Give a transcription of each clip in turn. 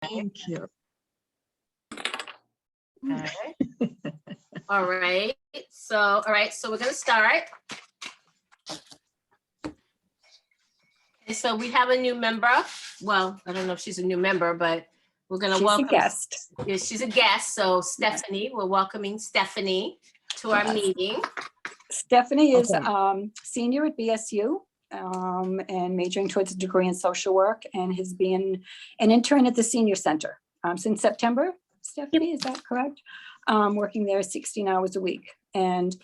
Thank you. Okay. All right. So we're gonna start. Okay, so we have a new member. Well, I don't know if she's a new member, but we're gonna welcome. She's a guest. Yeah, she's a guest. So Stephanie, we're welcoming Stephanie to our meeting. Stephanie is Okay. senior at BSU and majoring towards a degree in social work, and has been an intern at the senior center since September. Stephanie, is that correct? Working there 16 hours a week. And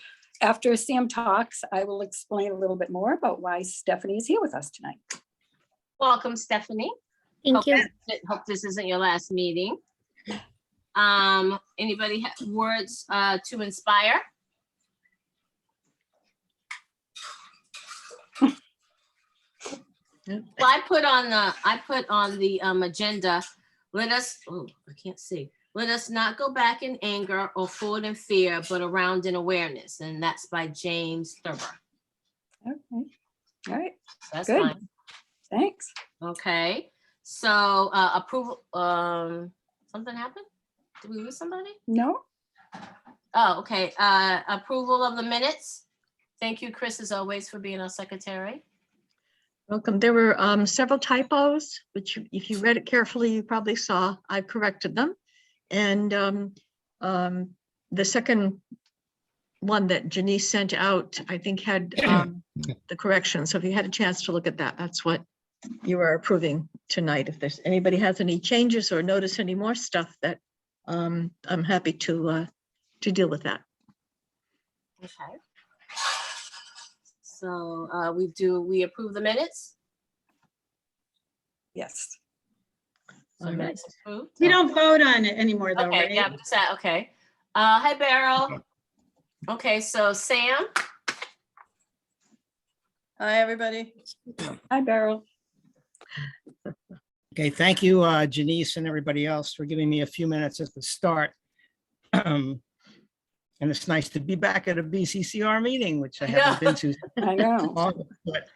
after Sam talks, I will explain a little bit more about why Stephanie is here with us tonight. Welcome, Stephanie. Thank you. Hope this isn't your last meeting. Anybody have words to inspire? Well, I put on the agenda, let us, oh, I can't see. Let us not go back in anger or forward in fear, but around in awareness. And that's by James Thurber. Okay. All right. That's Good. fine. Thanks. Okay. So approval, something happened? Did we lose somebody? No? Oh, okay. Approval of the minutes. Thank you, Chris, as always, for being our secretary. Welcome. There were several typos, which if you read it carefully, you probably saw. I corrected them. And the second one that Janice sent out, I think had the correction. So if you had a chance to look at that, that's what you are approving tonight. If there's anybody has any changes or notice any more stuff, that I'm happy to deal with that. Okay. So we approve the minutes? Yes. So All right. minutes approved? We don't vote on it anymore though, Okay, right? yeah, what's that? Okay. Hi, Beryl. Okay, so Sam, Hi, everybody. Hi, Beryl. Okay, thank you, Janice and everybody else for giving me a few minutes at the start. And it's nice to be back at a BCCR meeting, which I haven't been to. I know. long, but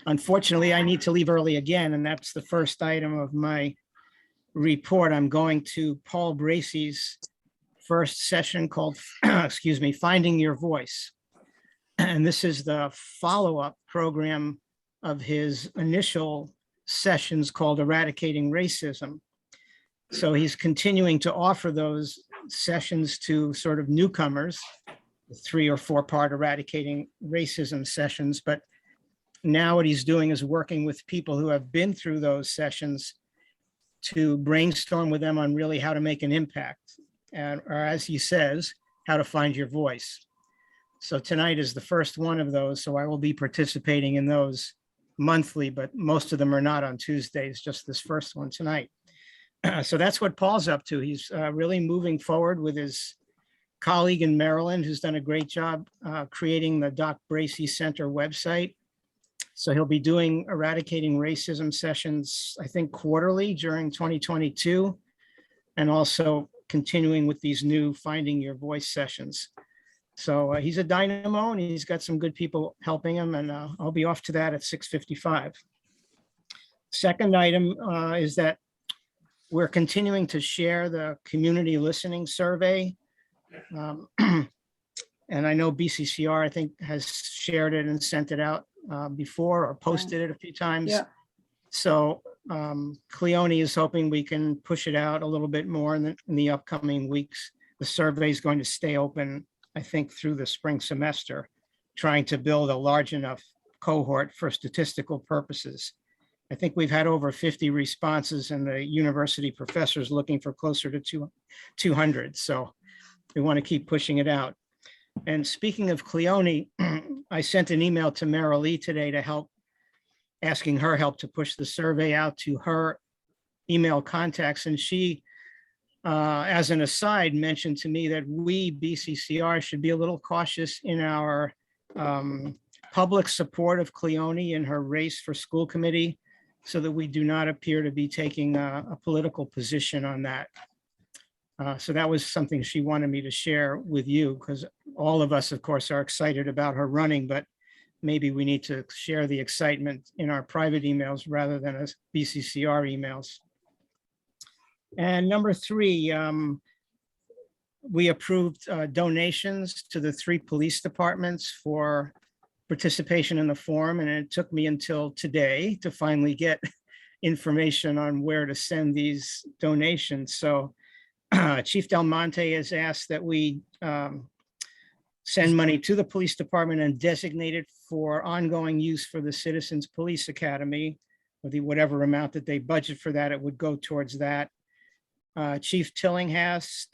unfortunately, I need to leave early again, and that's the first item of my report. I'm going to Paul Bracey's first session called, excuse me, Finding Your Voice. And this is the follow-up program of his initial sessions called Eradicating Racism. So he's continuing to offer those sessions to sort of newcomers, 3 or 4 part Eradicating Racism sessions. But now what he's doing is working with people who have been through those sessions to brainstorm with them on really how to make an impact, and, or as he says, how to find your voice. So tonight is the first one of those. So I will be participating in those monthly, but most of them are not on Tuesdays, just this first one tonight. So that's what Paul's up to. He's really moving forward with his colleague in Maryland, who's done a great job creating the Doc Bracey Center website. So he'll be doing Eradicating Racism sessions, I think quarterly during 2022, and also continuing with these new Finding Your Voice sessions. So he's a dynamo and he's got some good people helping him, and I'll be off to that at 6:55. Second item is that we're continuing to share the community listening survey. And I know BCCR, I think, has shared it and sent it out before or posted it a few times. Yeah. So Cleone is hoping we can push it out a little bit more in the upcoming weeks. The survey is going to stay open, I think, through the spring semester, trying to build a large enough cohort for statistical purposes. I think we've had over 50 responses, and the university professors looking for closer to 200. So we want to keep pushing it out. And speaking of Cleone, I sent an email to Mara Lee today to help, asking her help to push the survey out to her email contacts. And she, as an aside, mentioned to me that we, BCCR, should be a little cautious in our public support of Cleone in her race for school committee, so that we do not appear to be taking a political position on that. So that was something she wanted me to share with you, because all of us, of course, are excited about her running, but maybe we need to share the excitement in our private emails rather than as BCCR emails. And number three, we approved donations to the 3 police departments for participation in the forum, and it took me until today to finally get information on where to send these donations. So Chief Del Monte has asked that we send money to the police department and designate it for ongoing use for the Citizens Police Academy, or whatever amount that they budget for that, it would go towards that. Chief Tillinghast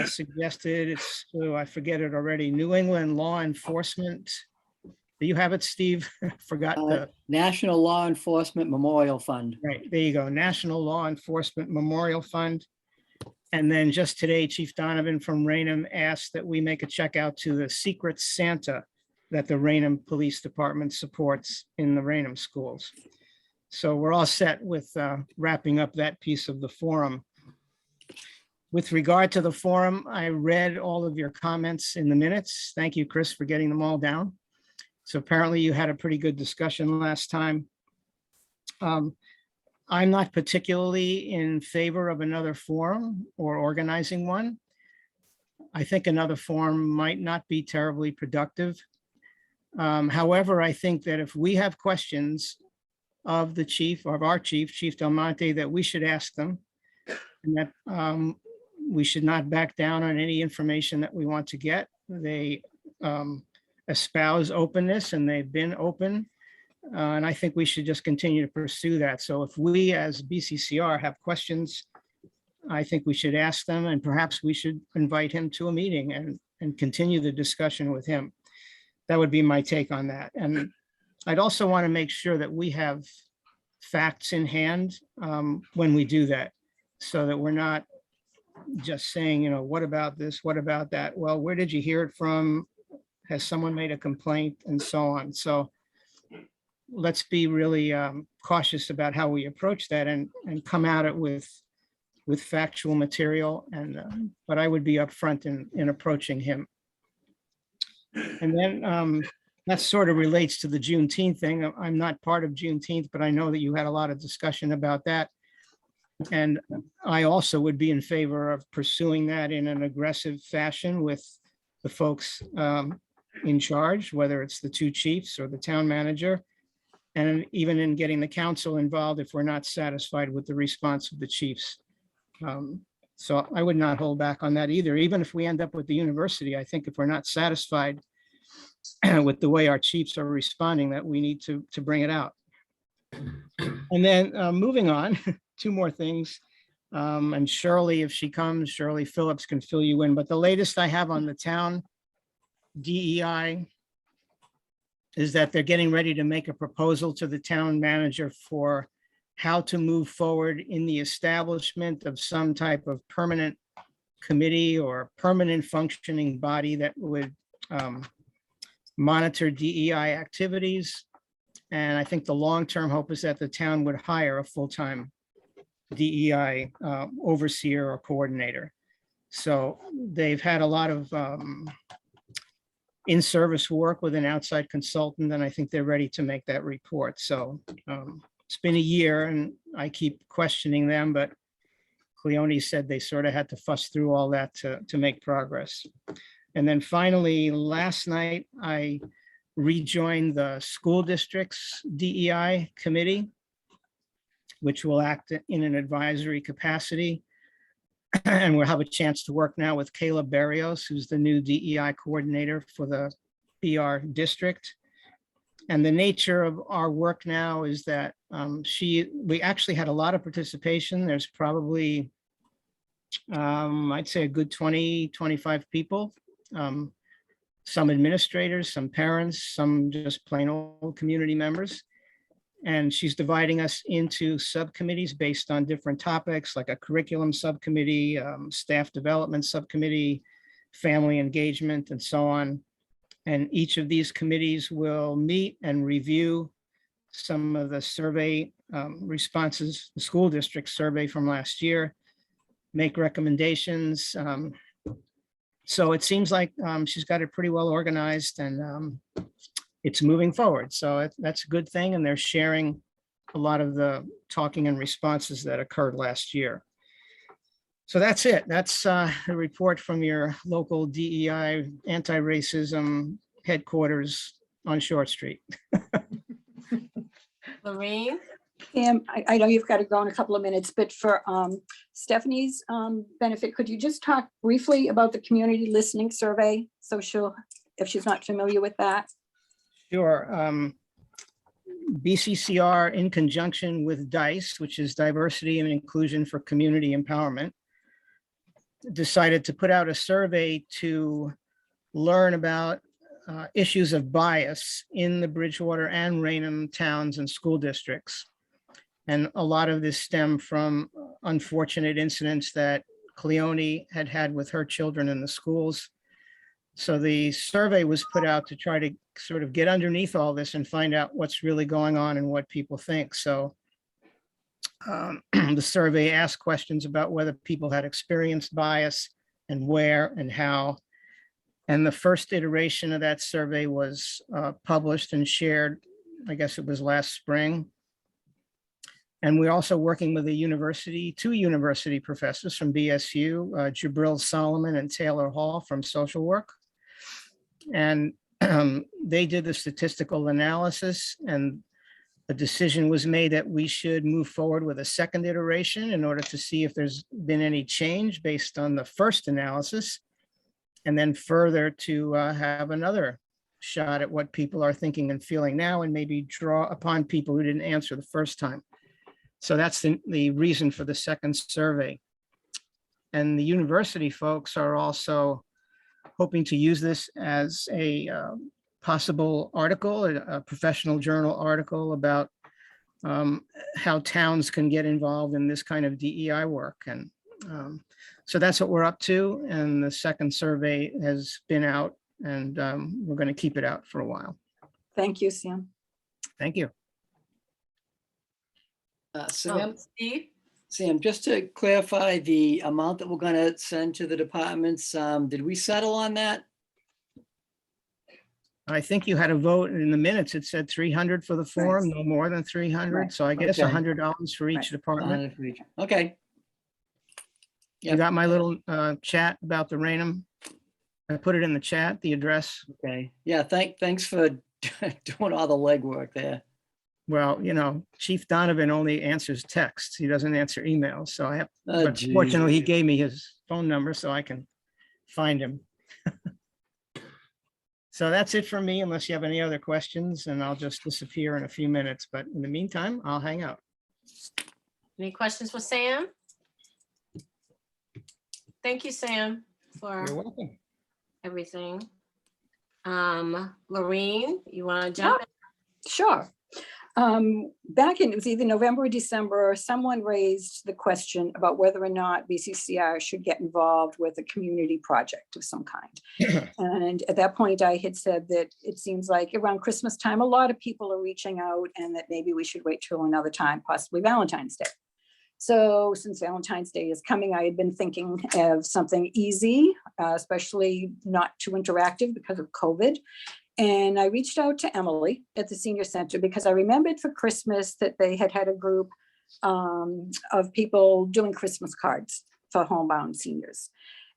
suggested it's, oh, I forget it already, New England Law Enforcement. Do you have it, Steve? Forgot the, National Law Enforcement Memorial Fund. right, there you go, National Law Enforcement Memorial Fund. And then just today, Chief Donovan from Raynham asked that we make a check out to the Secret Santa that the Raynham Police Department supports in the Raynham schools. So we're all set with wrapping up that piece of the forum. With regard to the forum, I read all of your comments in the minutes. Thank you, Chris, for getting them all down. So apparently you had a pretty good discussion last time. I'm not particularly in favor of another forum or organizing one. I think another forum might not be terribly productive. However, I think that if we have questions of the chief, of our chief, Chief Del Monte, that we should ask them, and that we should not back down on any information that we want to get. They espouse openness, and they've been open. And I think we should just continue to pursue that. So if we as BCCR have questions, I think we should ask them, and perhaps we should invite him to a meeting and continue the discussion with him. That would be my take on that. And I'd also want to make sure that we have facts in hand when we do that, so that we're not just saying, you know, what about this? What about that? Well, where did you hear it from? Has someone made a complaint, and so on? So let's be really cautious about how we approach that and come at it with factual material. And but I would be upfront in approaching him. And then that sort of relates to the Juneteenth thing. I'm not part of Juneteenth, but I know that you had a lot of discussion about that. And I also would be in favor of pursuing that in an aggressive fashion with the folks in charge, whether it's the 2 chiefs or the town manager, and even in getting the council involved if we're not satisfied with the response of the chiefs. So I would not hold back on that either. Even if we end up with the university, I think if we're not satisfied with the way our chiefs are responding, that we need to bring it out. And then moving on, 2 more things. And Shirley, if she comes, Shirley Phillips can fill you in. But the latest I have on the town DEI is that they're getting ready to make a proposal to the town manager for how to move forward in the establishment of some type of permanent committee or permanent functioning body that would monitor DEI activities. And I think the long-term hope is that the town would hire a full-time DEI overseer or coordinator. So they've had a lot of in-service work with an outside consultant, and I think they're ready to make that report. So it's been a year and I keep questioning them, but Cleone said they sort of had to fuss through all that to make progress. And then finally, last night, I rejoined the school district's DEI committee, which will act in an advisory capacity. And we'll have a chance to work now with Caleb Barrios, who's the new DEI coordinator for the BR district. And the nature of our work now is that we actually had a lot of participation. There's probably, I'd say a good 20, 25 people. Some administrators, some parents, some just plain old community members. And she's dividing us into subcommittees based on different topics, like a curriculum subcommittee, staff development subcommittee, family engagement, and so on. And each of these committees will meet and review some of the survey responses, the school district survey from last year, make recommendations. So it seems like she's got it pretty well organized, and it's moving forward. So that's a good thing. And they're sharing a lot of the talking and responses that occurred last year. So that's it. That's a report from your local DEI anti-racism headquarters on Short Street. Lorraine? Pam, I know you've got to go in a couple of minutes, but for Stephanie's benefit, could you just talk briefly about the community listening survey? So she'll, if she's not familiar with that. Sure. BCCR, in conjunction with DICE, which is Diversity and Inclusion for Community Empowerment, decided to put out a survey to learn about issues of bias in the Bridgewater and Raynham towns and school districts. And a lot of this stemmed from unfortunate incidents that Cleone had had with her children in the schools. So the survey was put out to try to sort of get underneath all this and find out what's really going on and what people think. So the survey asked questions about whether people had experienced bias and where and how. And the first iteration of that survey was published and shared, I guess it was last spring. And we're also working with two university professors from BSU, Jabril Solomon and Taylor Hall from social work. And they did the statistical analysis, and a decision was made that we should move forward with a second iteration in order to see if there's been any change based on the first analysis, and then further to have another shot at what people are thinking and feeling now, and maybe draw upon people who didn't answer the first time. So that's the reason for the second survey. And the university folks are also hoping to use this as a possible article, a professional journal article about how towns can get involved in this kind of DEI work. And so that's what we're up to. And the second survey has been out, and we're going to keep it out for a while. Thank you, Sam. Thank you. Sam, just to clarify the amount that we're going to send to the departments, did we settle on that? I think you had a vote in the minutes. It said 300 for the forum, no more than 300. Right. So I guess Okay. $100 for each department. Okay. You got my little chat about the Raynham? I put it in the chat, the address. Okay. Yeah, thanks for doing all the legwork there. Well, you know, Chief Donovan only answers texts. He doesn't answer emails. So I have, Oh, but geez. fortunately, he gave me his phone number so I can find him. So that's it for me, unless you have any other questions, and I'll just disappear in a few minutes. But in the meantime, I'll hang out. Any questions for Sam? Thank you, Sam, for You're welcome. everything. Lorraine, you want to jump in? Sure. Back in, it was either November or December, someone raised the question about whether or not BCCR should get involved with a community project of some kind. And at that point, I had said that it seems like around Christmas time, a lot of people are reaching out, and that maybe we should wait till another time, possibly Valentine's Day. So since Valentine's Day is coming, I had been thinking of something easy, especially not too interactive because of COVID. And I reached out to Emily at the senior center because I remembered for Christmas that they had a group of people doing Christmas cards for homebound seniors.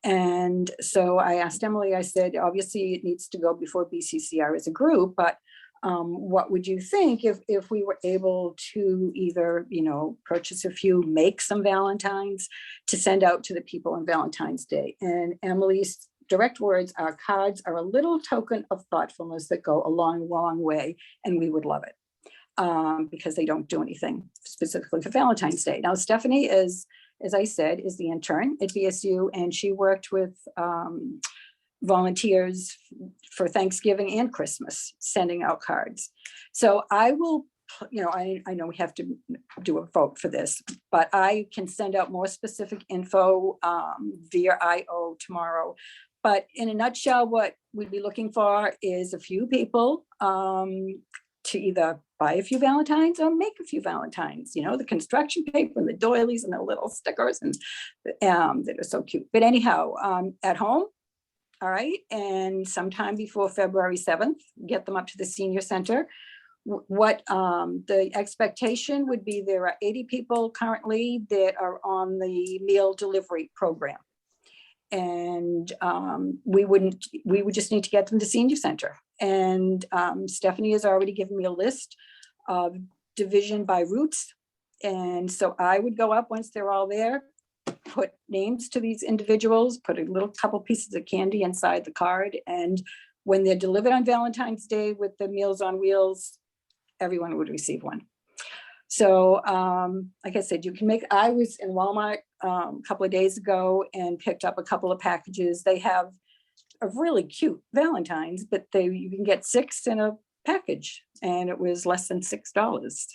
And so I asked Emily, I said, obviously it needs to go before BCCR as a group, but what would you think if we were able to either, you know, purchase a few, make some Valentines to send out to the people on Valentine's Day? And Emily's direct words are, cards are a little token of thoughtfulness that go a long, long way, and we would love it because they don't do anything specifically for Valentine's Day. Now, Stephanie is, as I said, is the intern at BSU, and she worked with volunteers for Thanksgiving and Christmas, sending out cards. So I will, you know, I know we have to do a vote for this, but I can send out more specific info via IO tomorrow. But in a nutshell, what we'd be looking for is a few people to either buy a few Valentines or make a few Valentines, you know, the construction paper and the doilies and the little stickers and that are so cute. But anyhow, at home, all right, and sometime before February 7th, get them up to the senior center. what the expectation would be, there are 80 people currently that are on the meal delivery program. And we would just need to get them to senior center. And Stephanie has already given me a list of division by routes. And so I would go up once they're all there, put names to these individuals, put a little couple pieces of candy inside the card. And when they're delivered on Valentine's Day with the Meals on Wheels, everyone would receive one. So like I said, you can make, I was in Walmart a couple of days ago and picked up a couple of packages. They have a really cute Valentine's, but you can get 6 in a package and it was less than $6.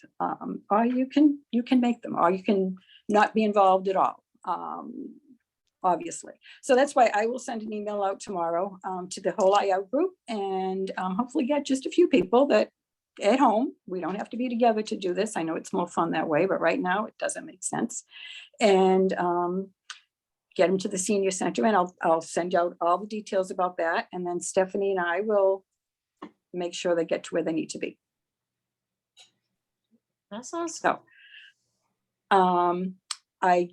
Or you can make them, or you can not be involved at all, obviously. So that's why I will send an email out tomorrow to the whole IO group and hopefully get just a few people that at home. We don't have to be together to do this. I know it's more fun that way, but right now it doesn't make sense. And get them to the senior center, and I'll send out all the details about that. And then Stephanie and I will make sure they get to where they need to be. That sounds So I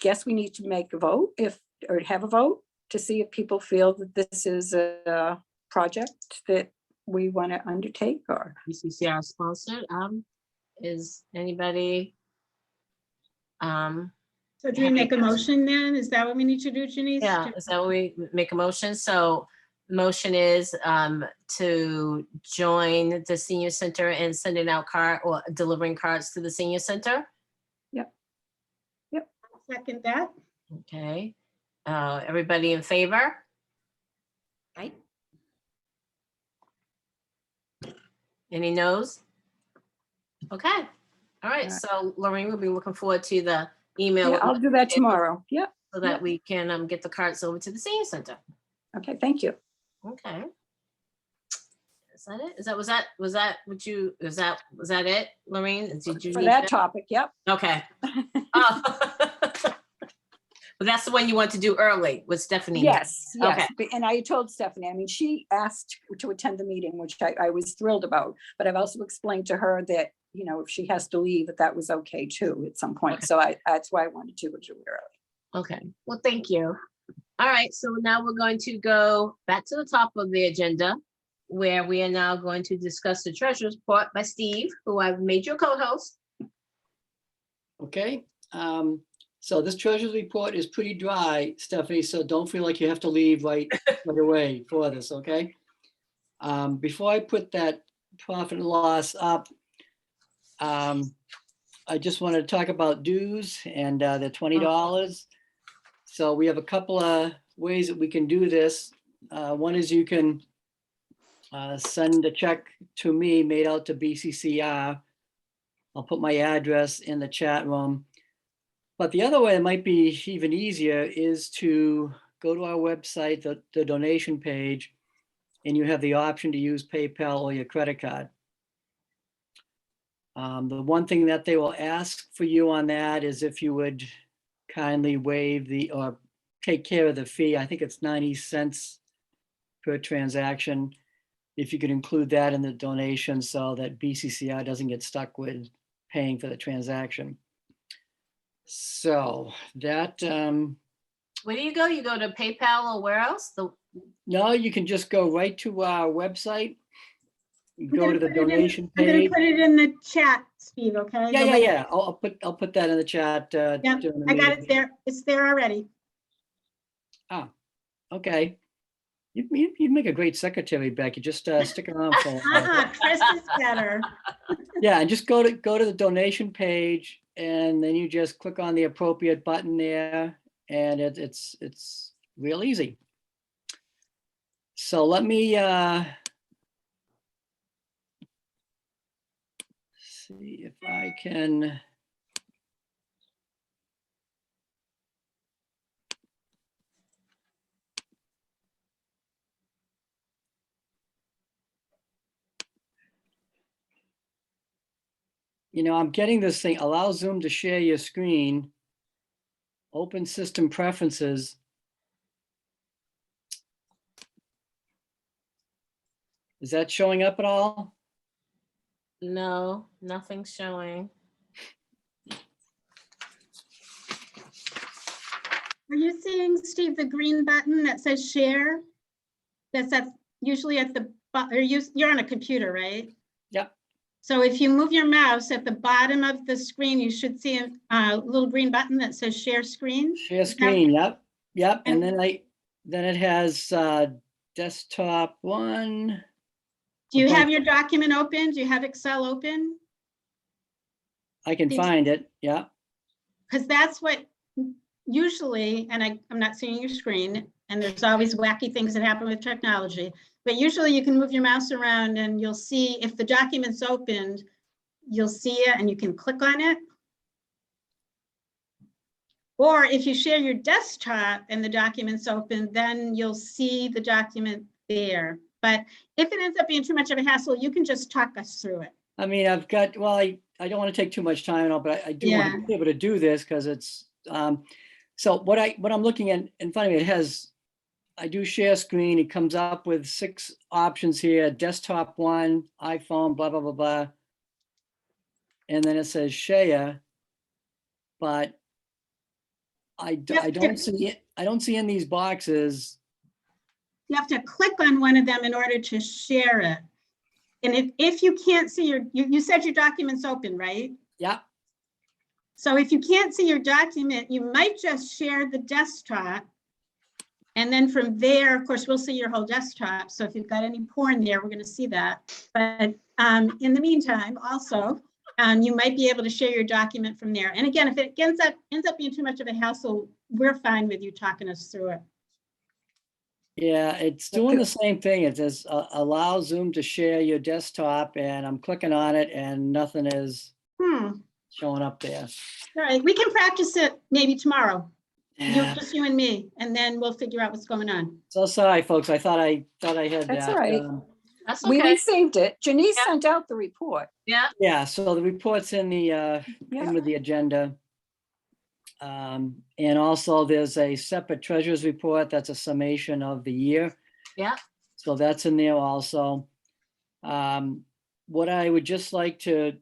guess we need to make a vote or have a vote to see if people feel that this is a project that we want to undertake, or BCCR sponsored. Is anybody? So do we make a motion then? Is that what we need to do, Janice? Yeah, is that what we make a motion? So the motion is to join the senior center and sending out or delivering cards to the senior center. Second that. Okay, everybody in favor? right? Any no's? Okay, all right, Alright. so Lorraine will be looking forward to the email. Yeah, I'll do that tomorrow. Yep. So that we can get the cards over to the senior center. Okay, thank you. Okay. Is that it? Was that it, Lorraine? Did you For need that topic, yep. Okay. Oh. But that's the one you want to do early with Stephanie. Yes, Okay. yes. And I told Stephanie, I mean, she asked to attend the meeting, which I was thrilled about, but I've also explained to her that, you know, if she has to leave, that was okay too at some point. Okay. So that's why I wanted to do it early. Okay, well, thank you. All right, so now we're going to go back to the top of the agenda where we are now going to discuss the treasurer's report by Steve, who I've made your co-host. Okay, so this treasurer's report is pretty dry, Stephanie, so don't feel like you have to leave right away for this, okay? Before I put that profit and loss up, I just want to talk about dues and the $20. So we have a couple of ways that we can do this. One is you can send a check to me made out to BCCR. I'll put my address in the chat room. But the other way that might be even easier is to go to our website, the donation page, and you have the option to use PayPal or your credit card. The one thing that they will ask for you on that is if you would kindly waive or take care of the fee. I think it's 90 cents per transaction. If you could include that in the donation so that BCCR doesn't get stuck with paying for the transaction. So that, Where do you go? You go to PayPal or where else? no, you can just go right to our website. You I'm go gonna to the put it in- donation I'm gonna page. put it in the chat, Steve, okay? The link. Yeah. I'll put that in the chat. Yeah, during the I got meeting. it there. It's there already. Okay. You'd make a great secretary, Becky. Just stick around for a while. Chris is better. Yeah, and just go to the donation page, and then you just click on the appropriate button there, and it's real easy. So let me see if I can. You know, I'm getting this thing, allow Zoom to share your screen, open system preferences. Is that showing up at all? No, nothing's showing. Are you seeing, Steve, the green button that says share? That's usually at the, or you're on a computer, right? Yep. So if you move your mouse at the bottom of the screen, you should see a little green button that says share screen. Share screen, yep. And then it has desktop one. Do you Okay. have your document open? Do you have Excel open? I can find it, yeah. Because that's what usually, and I'm not seeing your screen, and there's always wacky things that happen with technology, but usually you can move your mouse around and you'll see if the document's opened, you'll see it and you can click on it. Or if you share your desktop and the document's open, then you'll see the document there. But if it ends up being too much of a hassle, you can just talk us through it. I mean, I've got, well, I don't want to take too much time on, but I do want to be able to do this because it's, so what I'm looking at in front of me, it has, I do share screen. It comes up with 6 options here, desktop one, iPhone, blah, blah, blah, blah. And then it says share, but I don't see it. I don't see in these boxes. You have to click on one of them in order to share it. And if you can't see you said your document's open, right? Yeah. So if you can't see your document, you might just share the desktop. And then from there, of course, we'll see your whole desktop. So if you've got any porn there, we're going to see that. But in the meantime, also, you might be able to share your document from there. And again, if it ends up being too much of a hassle, we're fine with you talking us through it. Yeah, it's doing the same thing. It says allow Zoom to share your desktop, and I'm clicking on it and nothing is showing up there. All right, we can practice it maybe tomorrow. Yeah. Just you and me, and then we'll figure out what's going on. So sorry, folks. I thought I had That's that. all right. That's We okay. received it. Janice Yeah. sent out the report. Yeah, Yeah, so the report's in the in with the agenda. And also there's a separate treasurer's report. That's a summation of the year. yeah. So that's in there also. What I would just like to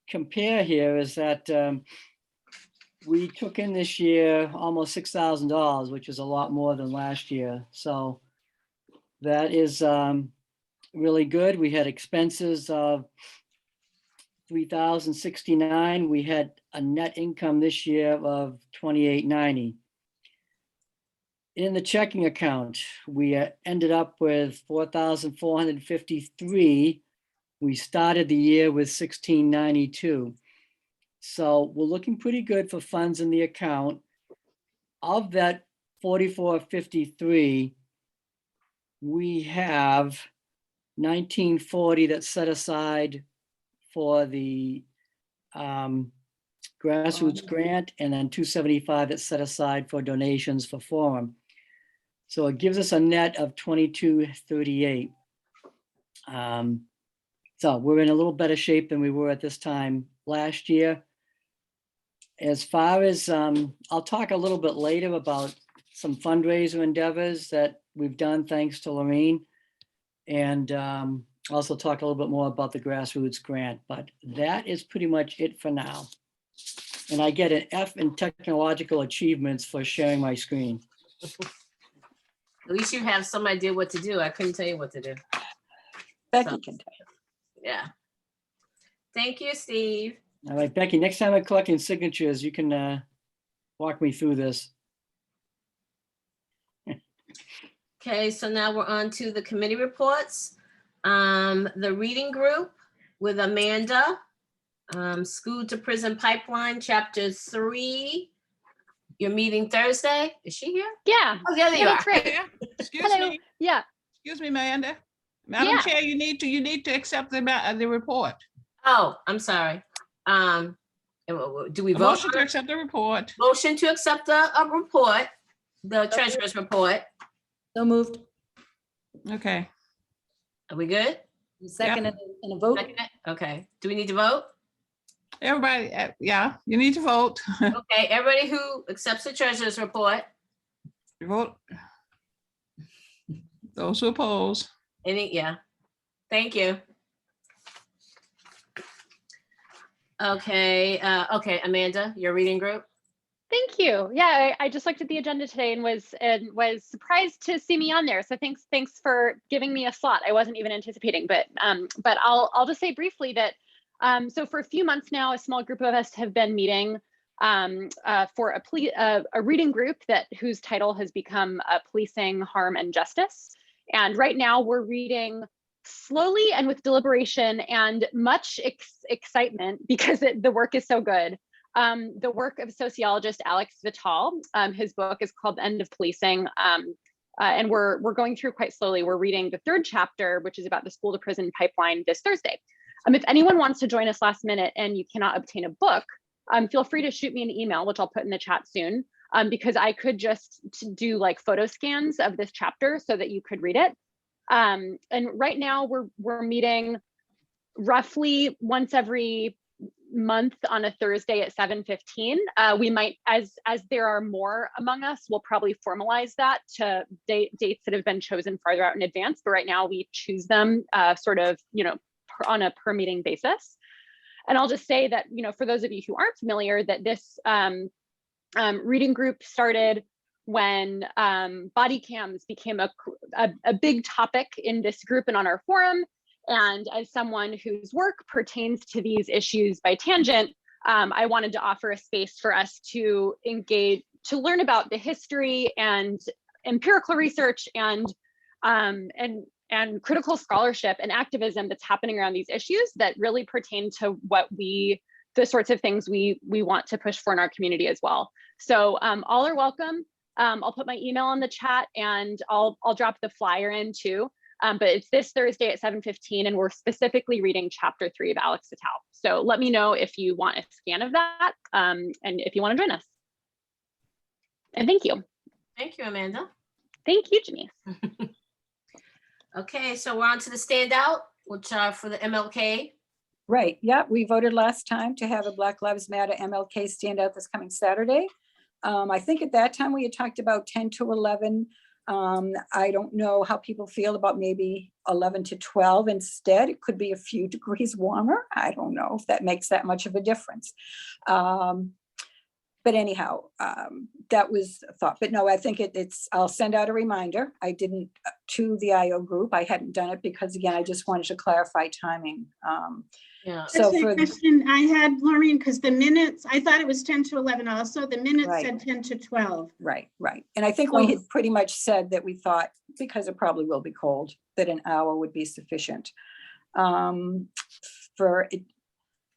compare here is that we took in this year almost $6,000, which is a lot more than last year. So that is really good. We had expenses of $3,069. We had a net income this year of $2,890. In the checking account, we ended up with $4,453. We started the year with $1,692. So we're looking pretty good for funds in the account. Of that $4,453, we have $1,940 that's set aside for the grassroots grant, and then $275 that's set aside for donations for forum. So it gives us a net of $2,238. So we're in a little better shape than we were at this time last year. As far as, I'll talk a little bit later about some fundraiser endeavors that we've done thanks to Lorraine. And also talk a little bit more about the grassroots grant, but that is pretty much it for now. And I get an F in technological achievements for sharing my screen. At least you have some idea what to do. I couldn't tell you what to do. Becky can tell you. Yeah. Thank you, Steve. All right, Becky, next time I'm collecting signatures, you can walk me through this. Okay, so now we're on to the committee reports. The reading group with Amanda, School to Prison Pipeline, Chapter 3. You're meeting Thursday. Is she here? Yeah. Oh, there you Yeah, are. that's right. Excuse Hello. me, Yeah. excuse me, Amanda. Madam Yeah. Chair, you need to accept the report. Oh, I'm sorry. Do we A vote? motion to accept the report. Motion to accept the report, the treasurer's report. So moved. Okay. Are we good? Second and a vote. Second it? Okay. Do we need to vote? Everybody, yeah, you need to vote. Okay, everybody who accepts the treasurer's report. Vote. Those who oppose. Yeah. Thank you. Okay, okay, Amanda, your reading group? Thank you. Yeah, I just looked at the agenda today and was surprised to see me on there. So thanks for giving me a slot. I wasn't even anticipating, but I'll just say briefly that so for a few months now, a small group of us have been meeting for a reading group whose title has become Policing Harm and Justice. And right now we're reading slowly and with deliberation and much excitement because the work is so good. The work of sociologist Alex Vital. His book is called The End of Policing. And we're going through quite slowly. We're reading the 3rd chapter, which is about the school to prison pipeline this Thursday. If anyone wants to join us last minute and you cannot obtain a book, feel free to shoot me an email, which I'll put in the chat soon, because I could just do like photo scans of this chapter so that you could read it. And right now we're meeting roughly once every month on a Thursday at 7:15. We might, as there are more among us, we'll probably formalize that to dates that have been chosen farther out in advance. But right now we choose them sort of, on a per meeting basis. And I'll just say that, for those of you who aren't familiar, that this reading group started when body cams became a big topic in this group and on our forum. And as someone whose work pertains to these issues by tangent, I wanted to offer a space for us to engage, to learn about the history and empirical research and critical scholarship and activism that's happening around these issues that really pertain to the sorts of things we want to push for in our community as well. So all are welcome. I'll put my email in the chat and I'll drop the flyer in too. But it's this Thursday at 7:15, and we're specifically reading chapter 3 of Alex Vital. So let me know if you want a scan of that and if you want to join us. And thank you. Thank you, Amanda. Thank you, Janice. Okay, so we're on to the standout, which are for the MLK. Right, yeah, we voted last time to have a Black Lives Matter MLK standout this coming Saturday. I think at that time we had talked about 10 to 11. I don't know how people feel about maybe 11 to 12 instead. It could be a few degrees warmer. I don't know if that makes that much of a difference. But anyhow, that was a thought. But no, I think I'll send out a reminder. I didn't to the IO group. I hadn't done it because, again, I just wanted to clarify timing. Yeah. So That's a question I had, Maureen, because the minutes, I thought it was 10 to 11 also. The minutes Right. said 10 to 12. Right. And I think we had pretty much said that we thought, because it probably will be cold, that an hour would be sufficient. It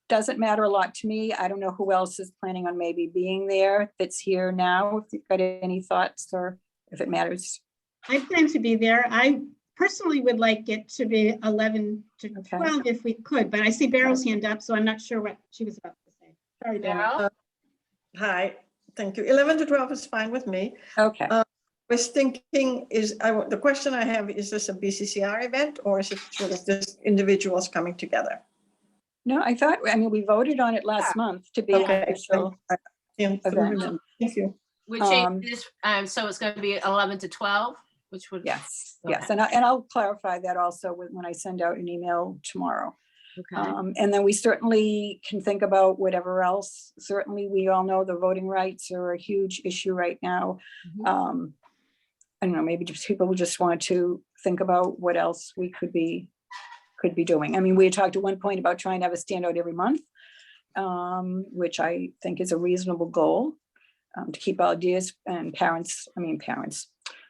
doesn't matter a lot to me. I don't know who else is planning on maybe being there that's here now. If you've got any thoughts or if it matters. I plan to be there. I personally would like it to be 11 to Okay. 12 if we could, but I see Beryl's hand up, so I'm not sure what she was about to say. Sorry, Beryl. Beryl? Hi, thank you. 11 to 12 is fine with me. Okay. I was thinking, the question I have, is this a BCCR event or is it sort of just individuals coming together? No, we voted on it last month to be an Okay. official event. Thank you. We changed this, so it's going to be 11 to 12, which would. Yes, Okay. and I'll clarify that also when I send out an email tomorrow. Okay. And then we certainly can think about whatever else. Certainly, we all know the voting rights are a huge issue right now. Mhm. I don't know, maybe just people just want to think about what else we could be doing. I mean, we had talked at one point about trying to have a standout every month, which I think is a reasonable goal, to keep ideas and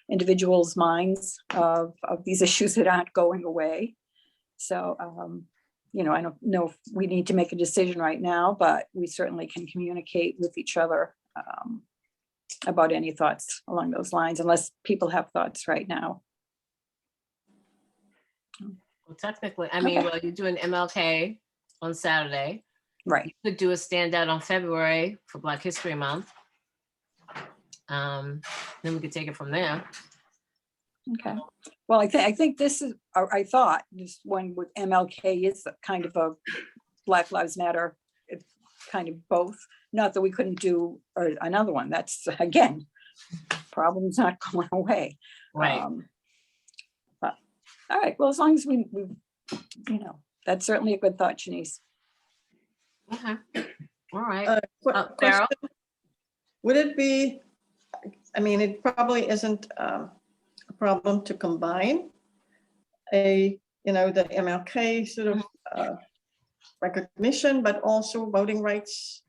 individuals' minds of these issues that aren't going away. So, I don't know if we need to make a decision right now, but we certainly can communicate with each other about any thoughts along those lines, unless people have thoughts right now. Well, technically, well, you're doing MLK on Saturday. Right. You could do a standout on February for Black History Month. Then we could take it from there. Okay. Well, I think this is, I thought this one with MLK is kind of a Black Lives Matter, it's kind of both. Not that we couldn't do another one. That's, again, problem's not going away. Right. But, all right. Well, as long as we that's certainly a good thought, Janice. Okay, all right. Question, Carol? would it be, I mean, it probably isn't a problem to combine the MLK sort of recognition, but also voting rights.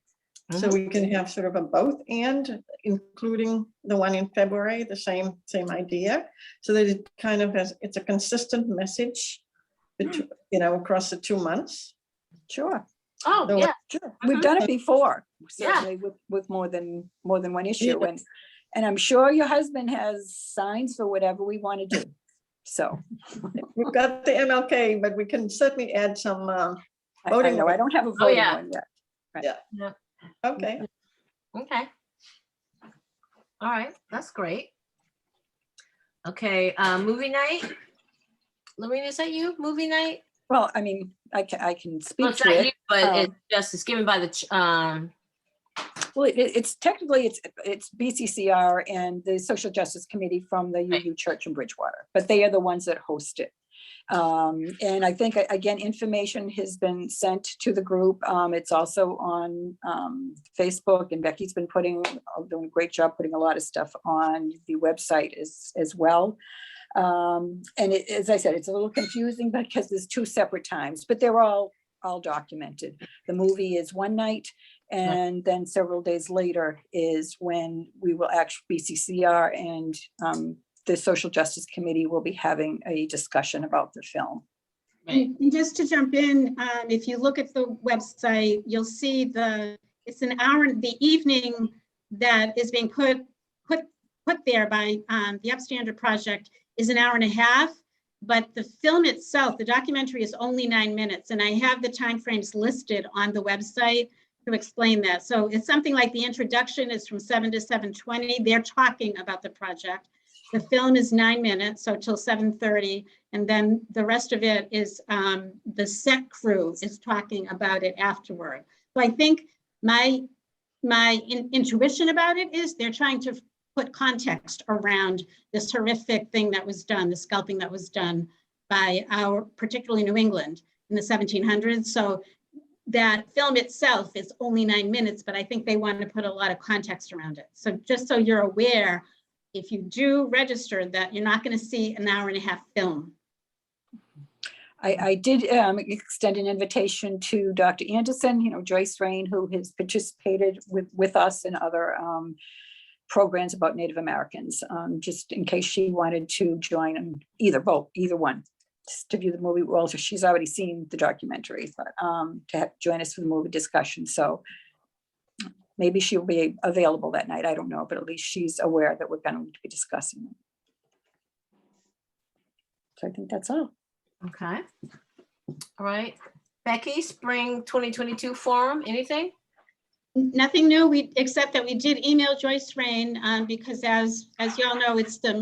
So we can have sort of a both and, including the one in February, the same idea, so that it kind of it's a consistent message, across the 2 months. Sure, Oh, So- yeah, sure. We've done it before, Yeah. certainly with more than one issue. And I'm sure your husband has signs for whatever we want to do. So We've got the MLK, but we can certainly add some, I Voting know, I rights. don't have a Oh, voting yeah. one yet. okay. okay. All right, that's great. Okay, movie night. Lorena, is that you, movie night? Well, I mean, I can Well, speak it's to not it. you, but it's given by the, Well, it's technically, it's BCCR and the Social Justice Committee from the UU Church in Bridgewater, but they are the ones that host it. And I think, again, information has been sent to the group. It's also on Facebook, and Becky's been doing a great job putting a lot of stuff on the website as well. And as I said, it's a little confusing because there's 2 separate times, but they're all documented. The movie is one night, and then several days later is when we will actually, BCCR and the Social Justice Committee will be having a discussion about the film. And just to jump in, if you look at the website, you'll see it's an hour, the evening that is being put there by the Upstander Project is an hour and a half, but the film itself, the documentary, is only 9 minutes, and I have the timeframes listed on the website to explain that. So it's something like the introduction is from 7 to 7:20. They're talking about the project. The film is 9 minutes, so till 7:30, and then the rest of it is the set crew is talking about it afterward. So I think my intuition about it is they're trying to put context around this horrific thing that was done, the scalping that was done by particularly New England in the 1700s. So that film itself is only 9 minutes, but I think they want to put a lot of context around it. So just so you're aware, if you do register, that you're not going to see an hour and a half film. I did extend an invitation to Dr. Anderson, Joyce Rain, who has participated with us in other programs about Native Americans, just in case she wanted to join either one, just to view the movie. Well, she's already seen the documentary, but to join us for the movie discussion. So maybe she'll be available that night. I don't know, but at least she's aware that we're going to be discussing it. So I think that's all. okay. All right. Becky, Spring 2022 Forum, anything? Nothing new, except that we did email Joyce Rain because as y'all know, it's the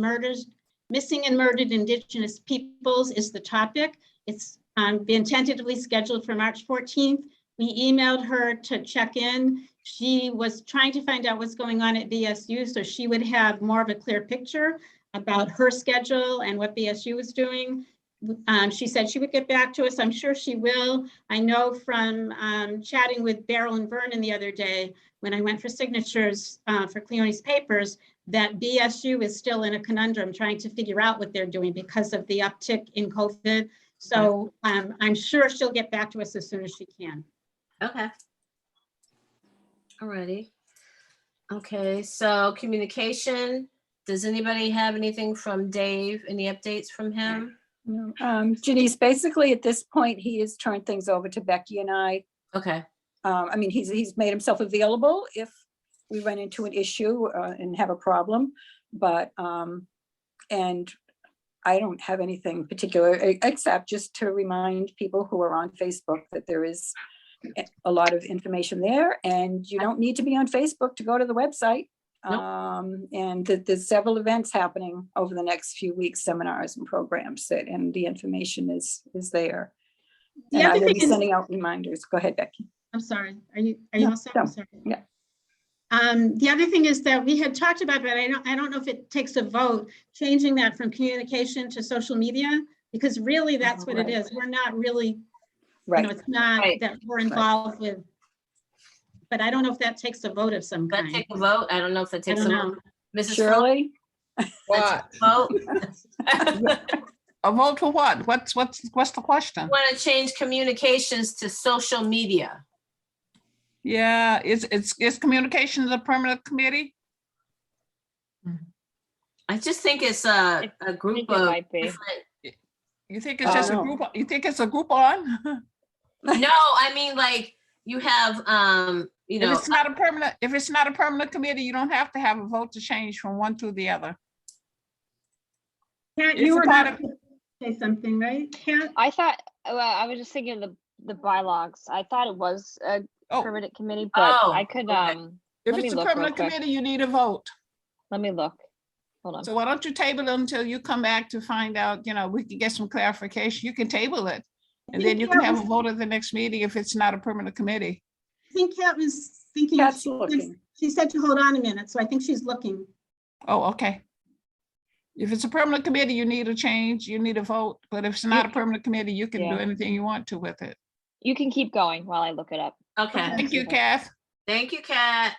missing and murdered Indigenous peoples is the topic. It's been tentatively scheduled for March 14th. We emailed her to check in. She was trying to find out what's going on at BSU, so she would have more of a clear picture about her schedule and what BSU was doing. She said she would get back to us. I'm sure she will. I know from chatting with Beryl and Vernon the other day, when I went for signatures for Cleone's papers, that BSU is still in a conundrum trying to figure out what they're doing because of the uptick in COVID. So I'm sure she'll get back to us as soon as she can. Okay. Alrighty. Okay, so communication. Does anybody have anything from Dave? Any updates from him? Janice, basically at this point, he has turned things over to Becky and I. Okay, I mean, he's made himself available if we run into an issue and have a problem, but, and I don't have anything particular, except just to remind people who are on Facebook that there is a lot of information there, and you don't need to be on Facebook to go to the website. And there's several events happening over the next few weeks, seminars and programs and the information is there. The And I other will thing be is, sending out reminders. Go ahead, Becky. I'm sorry, are you No, all set? I'm no. sorry. Yeah. The other thing is that we had talked about, but I don't know if it takes a vote, changing that from communication to social media, because really that's what it is. We're not really, Right. it's not Right. that we're involved with but I don't know if that takes a vote of some That kind. take a vote? I don't know if that I takes a don't vote. know. Mrs. Flo, Shirley? What? vote. A vote for what? What's the question? Want to change communications to social media? Yeah, is communications a permanent committee? I just think it's a I group think it of might be. different. You think it's just a group? You think it's a group on? No, I mean, like, you have, you If know, it's not a permanent committee, you don't have to have a vote to change from one to the other. Kat, It's you a were part about to say something, right? Kat? I thought, well, I was just thinking the bylaws. I thought it was a Oh, permanent committee, but Oh, I could, okay. if let me it's a look real permanent quick. committee, you need a vote. Let me look. Hold on. So why don't you table it until you come back to find out, we can get some clarification. You can table it. And then you can have a vote at the next meeting if it's not a permanent committee. I think Kat was thinking, Kat's looking. she said to hold on a minute, so I think she's looking. Oh, okay. If it's a permanent committee, you need a change, you need a vote. But if it's not a permanent committee, you can do Yeah. anything you want to with it. You can keep going while I look it up. Okay, Thank you, Kath. thank you, Kat.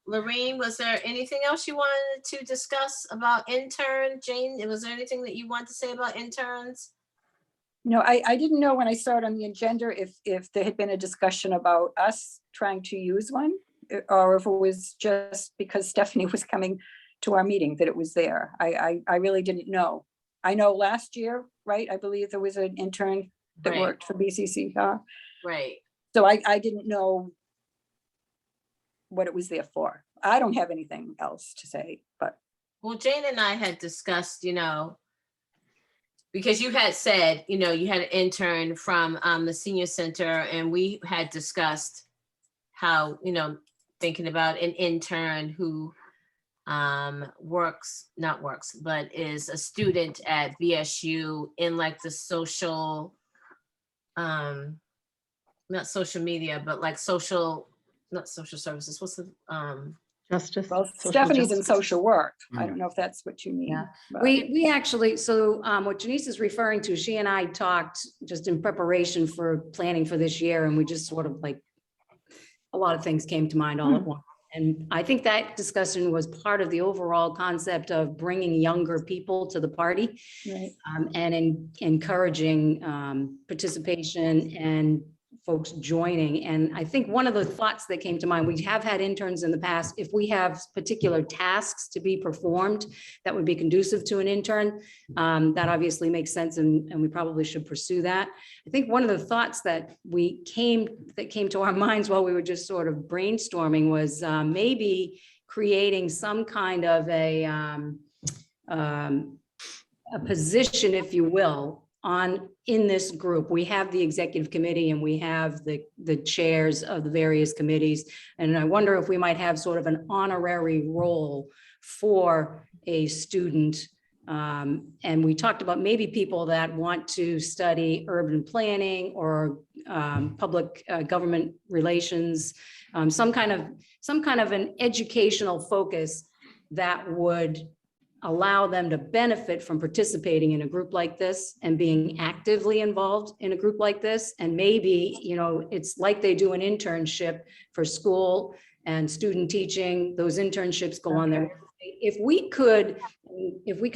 Lorraine, was there anything else you wanted to discuss about intern? Jane, was there anything that you want to say about interns? No, I didn't know when I saw it on the agenda if there had been a discussion about us trying to use one, or if it was just because Stephanie was coming to our meeting that it was there. I really didn't know. I know last year, right, I believe there was an intern that Right. worked for BCCR. Right. So I didn't know what it was there for. I don't have anything else to say, but Well, Jane and I had discussed, because you had said, you had an intern from the senior center, and we had discussed how, thinking about an intern who but is a student at BSU in like the social, not social media, but like not social services. What's the, Justice. well, social Stephanie's in justice. social work. I Mm. don't know if that's what you mean. Yeah. but- We actually, so what Janice is referring to, she and I talked just in preparation for planning for this year, and we just sort of like, a lot of things came to mind all at once. And I think that discussion was part of the overall concept of bringing younger people to the party, Right. and encouraging participation and folks joining. And I think one of the thoughts that came to mind, we have had interns in the past, if we have particular tasks to be performed that would be conducive to an intern, that obviously makes sense, and we probably should pursue that. I think one of the thoughts that came to our minds while we were just sort of brainstorming was maybe creating some kind of a position, if you will, in this group. We have the executive committee and we have the chairs of the various committees. And I wonder if we might have sort of an honorary role for a student. And we talked about maybe people that want to study urban planning or public government relations, some kind of an educational focus that would allow them to benefit from participating in a group like this and being actively involved in a group like this. And maybe, it's like they do an internship for school and student teaching. Those internships go on there. If we could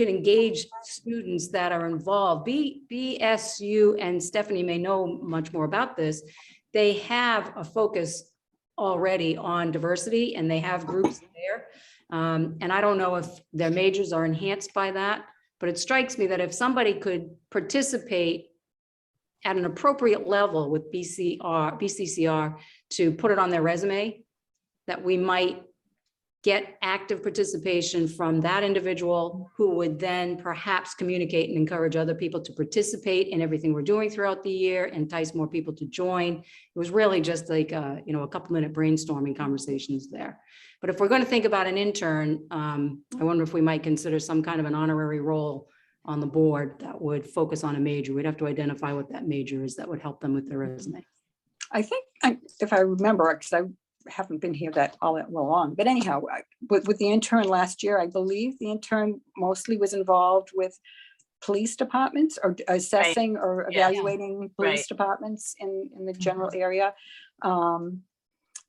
engage students that are involved, BSU, and Stephanie may know much more about this, they have a focus already on diversity and they have groups there. And I don't know if their majors are enhanced by that, but it strikes me that if somebody could participate at an appropriate level with BCCR to put it on their resume, that we might get active participation from that individual who would then perhaps communicate and encourage other people to participate in everything we're doing throughout the year, entice more people to join. It was really just like a couple-minute brainstorming conversations there. But if we're going to think about an intern, I wonder if we might consider some kind of an honorary role on the board that would focus on a major. We'd have to identify what that major is that would help them with their resume. I think, if I remember, because I haven't been here all that long, but anyhow, with the intern last year, I believe the intern mostly was involved with police departments or assessing or Yeah. evaluating police Right. departments in the general area.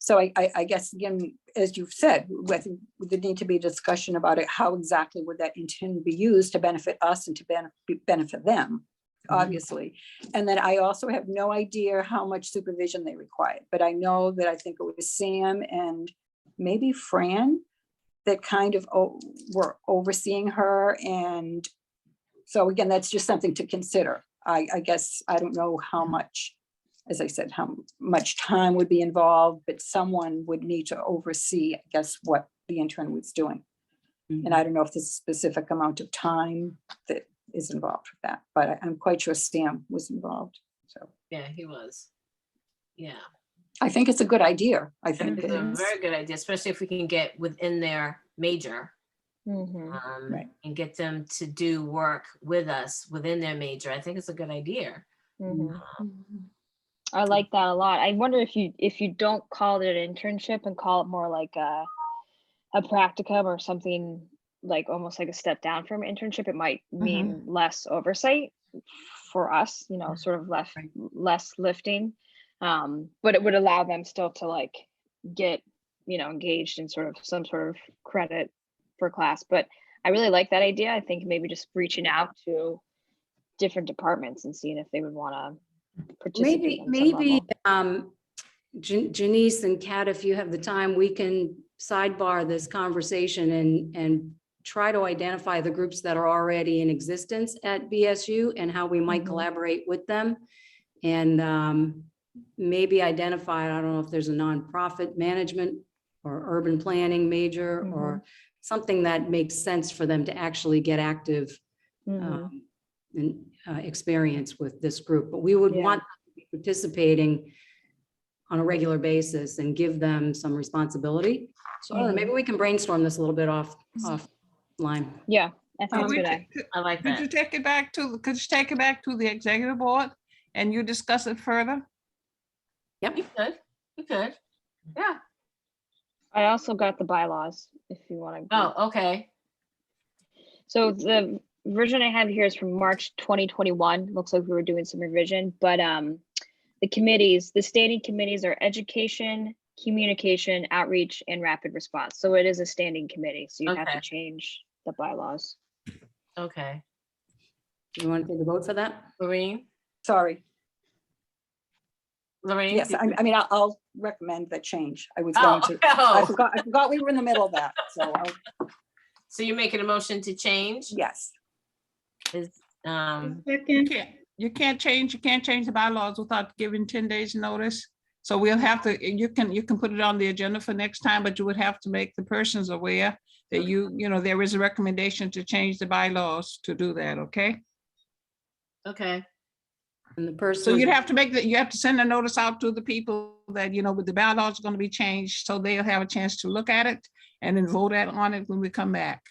So I guess, again, as you've said, I think there need to be a discussion about it. How exactly would that intend be used to benefit us and to benefit them, obviously. And then I also have no idea how much supervision they required, but I know that I think it was Sam and maybe Fran that kind of were overseeing her. And so again, that's just something to consider. I guess, I don't know how much, as I said, how much time would be involved, but someone would need to oversee, I guess, what the intern was doing. And I don't know if there's a specific amount of time that is involved with that, but I'm quite sure Sam was involved. So Yeah, he was. Yeah, I think it's a good idea. I think it's a it's, very good idea, especially if we can get within their major. Mhm. Right. And get them to do work with us within their major. I think it's a good idea. Mhm. I like that a lot. I wonder if you don't call it an internship and call it more like a practicum or something, like almost like a step down from internship, it might mean less oversight for us, you know, sort of less lifting. But it would allow them still to like get, you know, engaged in sort of some sort of credit for class. But I really like that idea. I think maybe just reaching out to different departments and seeing if they would want to participate. Maybe Janice and Kat, if you have the time, we can sidebar this conversation and try to identify the groups that are already in existence at BSU and how we might collaborate with them. And maybe identify, I don't know if there's a nonprofit management or urban planning major or something that makes sense for them to actually get active and experience with this group. But we would want them to be participating on a regular basis and give them some responsibility. So I don't know, maybe we can brainstorm this a little bit offline. Yeah, I think it's a good idea. I like Could you that. take it back to, the executive board and you discuss it further? Yep. You could. You could. Yeah. I also got the bylaws if you want to. Oh, okay. So the version I have here is from March 2021. Looks like we were doing some revision, but the committees, the standing committees are education, communication, outreach, and rapid response. So it is a standing committee. So you have to Okay. change the bylaws. Okay. You want to take a vote for that? Lorraine? sorry. Lorraine? Yes, I mean, I'll recommend the change. I was Oh, going to, I oh. forgot we were in the middle of that. So So you're making a motion to change? yes. Is, You can't change the bylaws without giving 10 days notice. So we'll have to, you can put it on the agenda for next time, but you would have to make the persons aware that you know, there is a recommendation to change the bylaws to do that, okay? okay. And the person. So you'd have to you have to send a notice out to the people that, you know, with the bylaws are going to be changed, so they'll have a chance to look at it and then vote on it when we come back.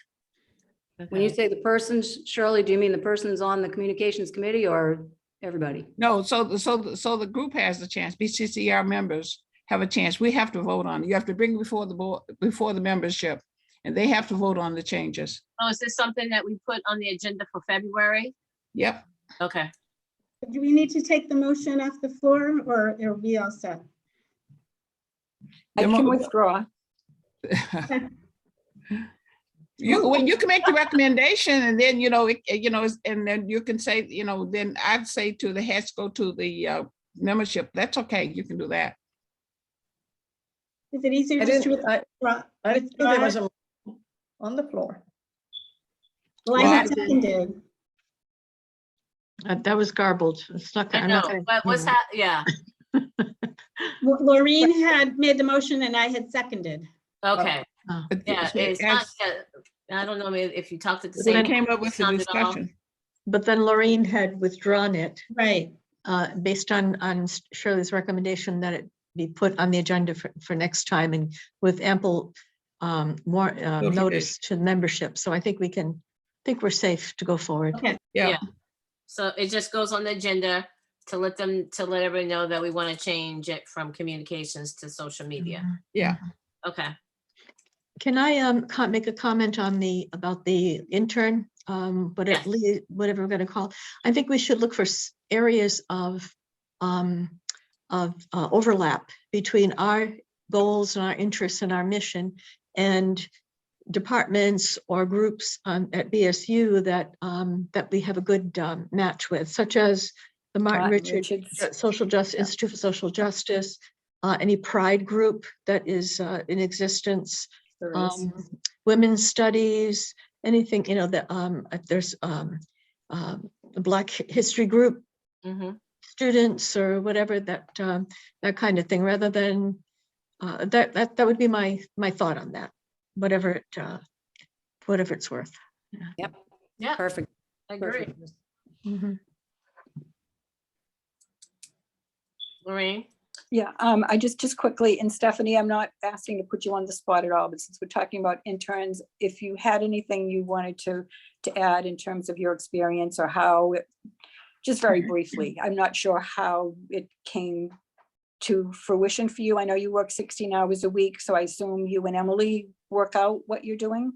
When you Okay. say the persons, Shirley, do you mean the persons on the communications committee or everybody? No, so the group has the chance, BCCR members have a chance. We have to vote on it. You have to bring it before the board, before the membership, and they have to vote on the changes. Oh, is this something that we put on the agenda for February? Yep. Okay. Do we need to take the motion off the floor or are we all set? I The can mo- withdraw. You can make the recommendation and then, you know, and then you can say, you know, then I'd say to the heads, go to the membership. That's okay. You can do that. Is it easier I just to didn't, withdraw? I didn't think there was a on the floor. Well, I had seconded. That was garbled. It's not. I I'm know, not gonna- but what's yeah, Maureen had made the motion and I had seconded. okay. Yeah, it's not, As I don't know if you talked at the we same. came up time, with it's the not at all. discussion. But then Lorraine had withdrawn it Right. based on Shirley's recommendation that it be put on the agenda for next time and with ample more notice to the membership. So I think we're safe to go forward. Okay. Yeah. So it just goes on the agenda to let everybody know that we want to change it from communications to social media. Yeah. Okay. Can I make a comment on about the intern, Yes. whatever we're going to call? I think we should look for areas of overlap between our goals and our interests and our mission, and departments or groups at BSU that that we have a good match with, such as the Martin Richards Social Justice Institute for Social Justice, any Pride group that is in existence, women's studies, anything, you know, that there's the Black History group, students or whatever, that that kind of thing, rather than that would be my thought on that, whatever it's worth. Yep. Yeah, Perfect. I agree. Mhm. Lorraine? Yeah, I just quickly, and Stephanie, I'm not asking to put you on the spot at all, but since we're talking about interns, if you had anything you wanted to add in terms of your experience or how, just very briefly, I'm not sure how it came to fruition for you. I know you work 16 hours a week, so I assume you and Emily work out what you're doing?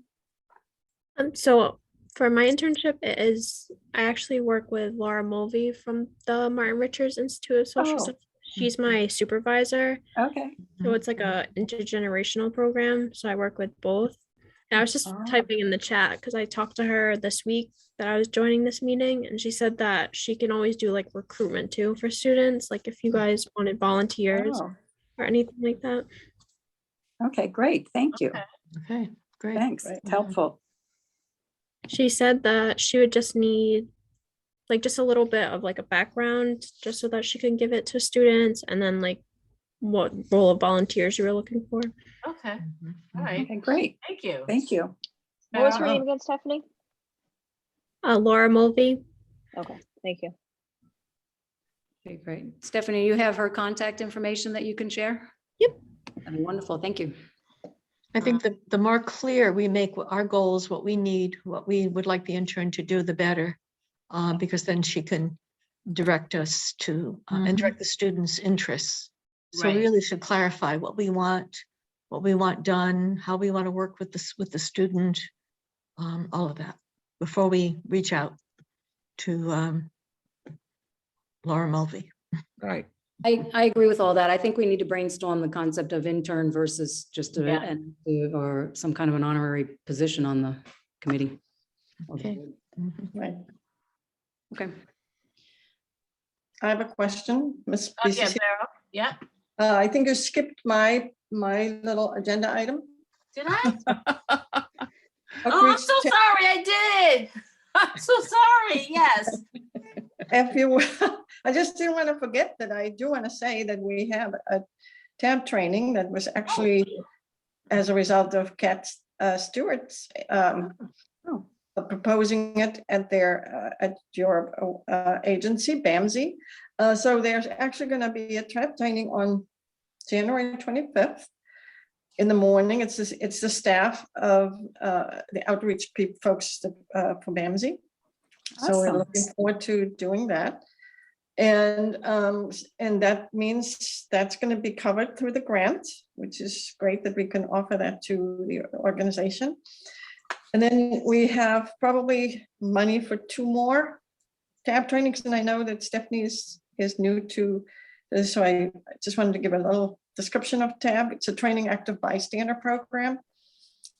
So for my internship, I actually work with Laura Mulvey from the Martin Richards Institute of Social Oh. Studies. She's my supervisor. Okay. So it's like a intergenerational program. So I work with both. And I was just Oh. typing in the chat because I talked to her this week that I was joining this meeting, and she said that she can always do like recruitment too for students, like if you guys wanted volunteers Oh, or anything like that. okay, great. Thank you. Okay, great. Thanks. Great. It's helpful. She said that she would just need like just a little bit of like a background just so that she could give it to students, and then like what role of volunteers you were looking for. Okay, Mhm. all right, Okay, great. thank you. Thank you. What was her Carol? name again, Stephanie? Laura Mulvey. Okay, thank you. Okay, great. Stephanie, you have her contact information that you can share? Yep. That'd be wonderful. Thank you. I think the more clear we make our goals, what we need, what we would like the intern to do, the better. Because then she can direct us to, and direct the students' interests. So we Right. really should clarify what we want done, how we want to work with the student, all of that, before we reach out to Laura Mulvey. Right. I agree with all that. I think we need to brainstorm the concept of intern versus just Yeah. or some kind of an honorary position on the committee. Okay. Mhm. Right. Okay. I have a question, Ms. Oh, yeah, BCC. Beryl, yeah, I think you skipped my little agenda item. did I? Oh, I'm Outreach so to- sorry, I did. I'm so sorry, yes. If you, I just didn't want to forget that I do want to say that we have a TAB training that was actually as a result of Kat Stewart's proposing it at your agency, BAMSI. So there's actually going to be a TAB training on January 25th in the morning. It's the staff of the outreach folks from BAMSI. So we're Awesome. looking forward to doing that. And that means that's going to be covered through the grant, which is great that we can offer that to the organization. And then we have probably money for 2 more TAB trainings. And I know that Stephanie is new to this, so I just wanted to give a little description of TAB. It's a Training Active Bystander program.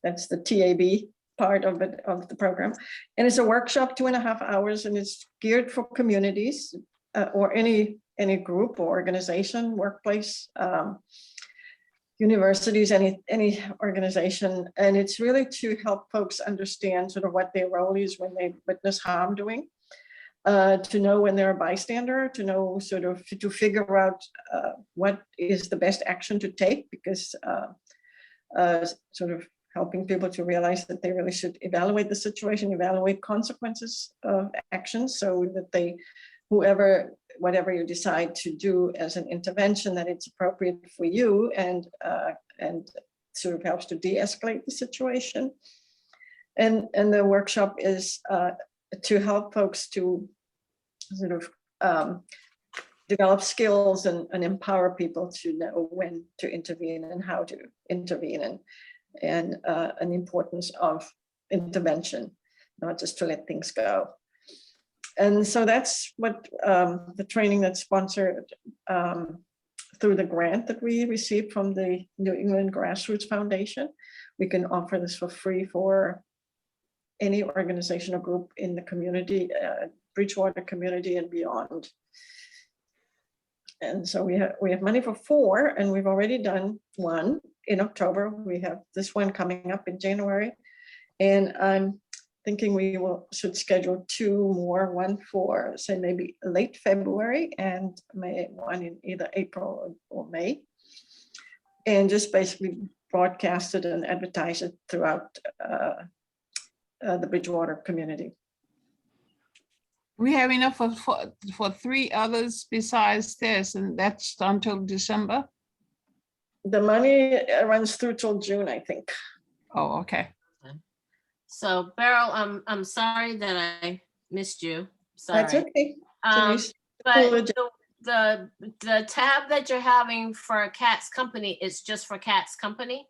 That's the TAB part of it, of the program. And it's a workshop, 2.5 hours, and it's geared for communities or any group or organization, workplace, universities, any organization. And it's really to help folks understand sort of what their role is when they witness harm doing, to know when they're a bystander, to know sort of to figure out what is the best action to take, because sort of helping people to realize that they really should evaluate the situation, evaluate consequences of actions, so that they, whatever you decide to do as an intervention, that it's appropriate for you and sort of helps to de-escalate the situation. And the workshop is to help folks to sort of develop skills and empower people to know when to intervene and how to intervene, and an importance of intervention, not just to let things go. And so that's what the training that's sponsored through the grant that we received from the New England Grassroots Foundation. We can offer this for free for any organization or group in the community, Bridgewater community and beyond. And so we have money for 4, and we've already done 1 in October. We have this one coming up in January. And I'm thinking we should schedule 2 more, one for, say, maybe late February and one in either April or May. And just basically broadcast it and advertise it throughout the Bridgewater community. We have enough for 3 others besides this, and that's until December? The money runs through till June, I think. Oh, okay. So Beryl, I'm sorry that I missed you. That's Sorry. okay. Um, Denise. but the tab that you're having for Cat's Company is just for Cat's Company?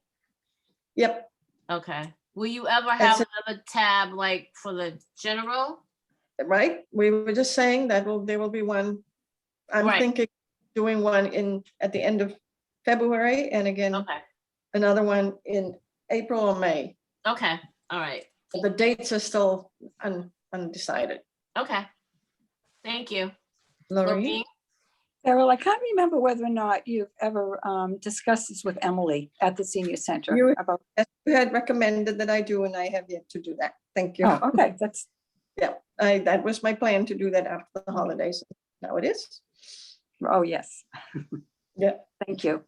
Yep. Okay. Will you ever That's have another tab like for the general? Right? We were just saying that there will be one. I'm Right. thinking doing one at the end of February, and again, Okay. another one in April or May. Okay. All right. The dates are still undecided. Okay. Thank you. Lorraine? Lorraine? Carol, I can't remember whether or not you've ever discussed this with Emily at the senior center You- about, You had recommended that I do, and I have yet to do that. Thank you. oh, okay, that's, Yeah, that was my plan to do that after the holidays. Now it is. oh, yes. Yeah. Thank you.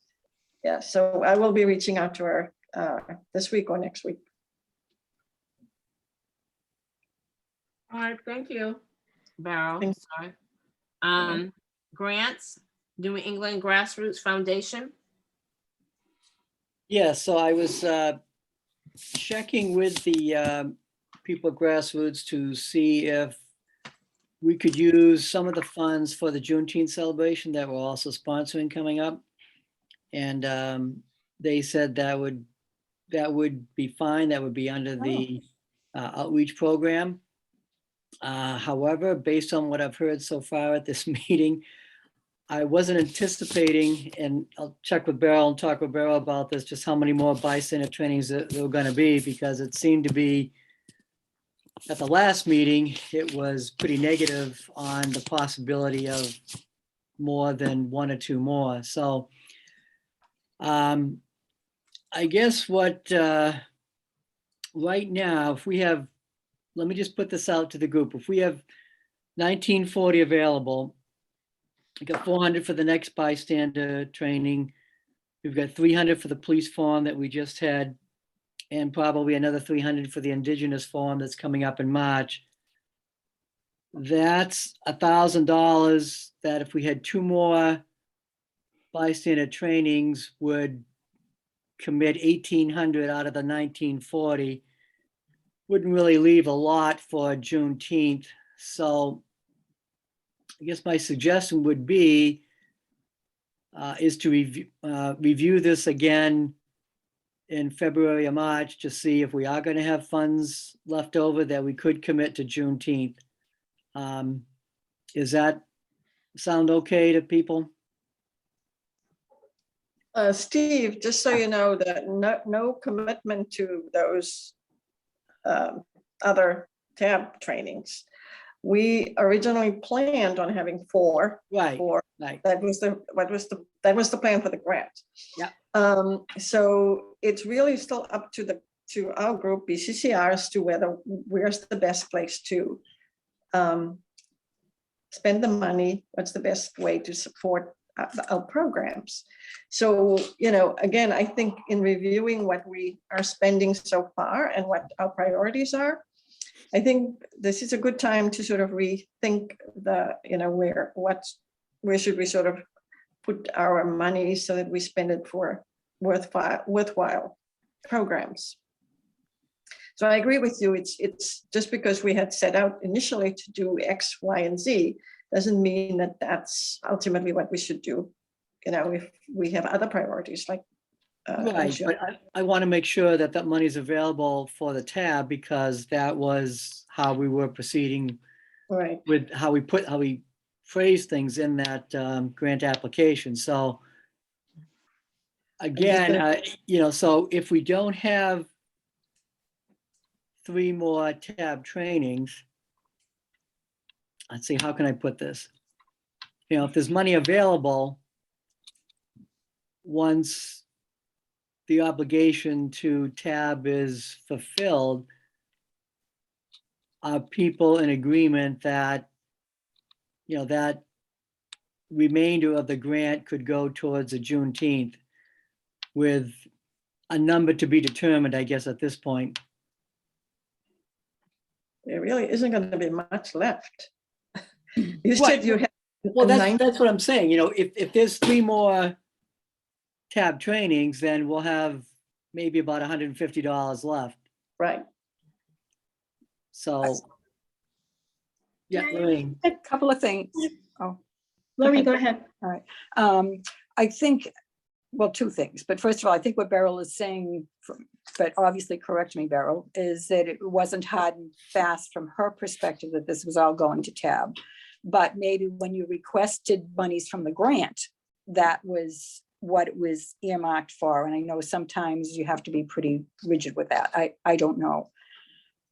Yeah, so I will be reaching out to her this week or next week. All right. Thank you. Beryl, Thank sorry. Grants, New England Grassroots Foundation. Yeah, so I was checking with the people at Grassroots to see if we could use some of the funds for the Juneteenth celebration that we're also sponsoring coming up. And they said that would be fine. That would be under the outreach program. However, based on what I've heard so far at this meeting, I wasn't anticipating, and I'll check with Beryl and talk with Beryl about this, just how many more bystander trainings there were going to be, because it seemed to be at the last meeting, it was pretty negative on the possibility of more than 1 or 2 more. So I guess what right now, if we have, let me just put this out to the group. If we have 1940 available, we got 400 for the next bystander training. We've got 300 for the police forum that we just had, and probably another 300 for the Indigenous forum that's coming up in March. That's $1,000 that if we had 2 more bystander trainings would commit 1,800 out of the 1940. Wouldn't really leave a lot for Juneteenth. So I guess my suggestion would be is to review this again in February or March to see if we are going to have funds left over that we could commit to Juneteenth. Is that sound okay to people? Steve, just so you know that no commitment to those other tab trainings. We originally planned on having 4. Right. 4. Right. That was the plan for the grant. Yeah. So it's really still up to our group, BCCR, as to whether where's the best place to spend the money. What's the best way to support our programs? So, again, I think in reviewing what we are spending so far and what our priorities are, I think this is a good time to sort of rethink where should we sort of put our money so that we spend it for worthwhile programs. So I agree with you. It's just because we had set out initially to do X, Y, and Z doesn't mean that that's ultimately what we should do. If we have other priorities like. Right, but I want to make sure that that money is available for the tab, because that was how we were proceeding Right. with how we phrased things in that grant application. So again, you know, so if we don't have 3 more tab trainings, let's see, how can I put this? You know, if there's money available, once the obligation to tab is fulfilled, are people in agreement that, you know, that remainder of the grant could go towards the Juneteenth with a number to be determined, I guess, at this point? There really isn't going to be much left. You said you had. Well, a nine- that's what I'm saying. You know, if there's 3 more tab trainings, then we'll have maybe about $150 left. Right. So, yeah, Lorraine. A couple of things. Oh, Lori, go ahead. all right. I think, well, 2 things, but first of all, I think what Beryl is saying, but obviously correct me, Beryl, is that it wasn't hard and fast from her perspective that this was all going to tab. But maybe when you requested monies from the grant, that was what it was earmarked for. And I know sometimes you have to be pretty rigid with that. I don't know.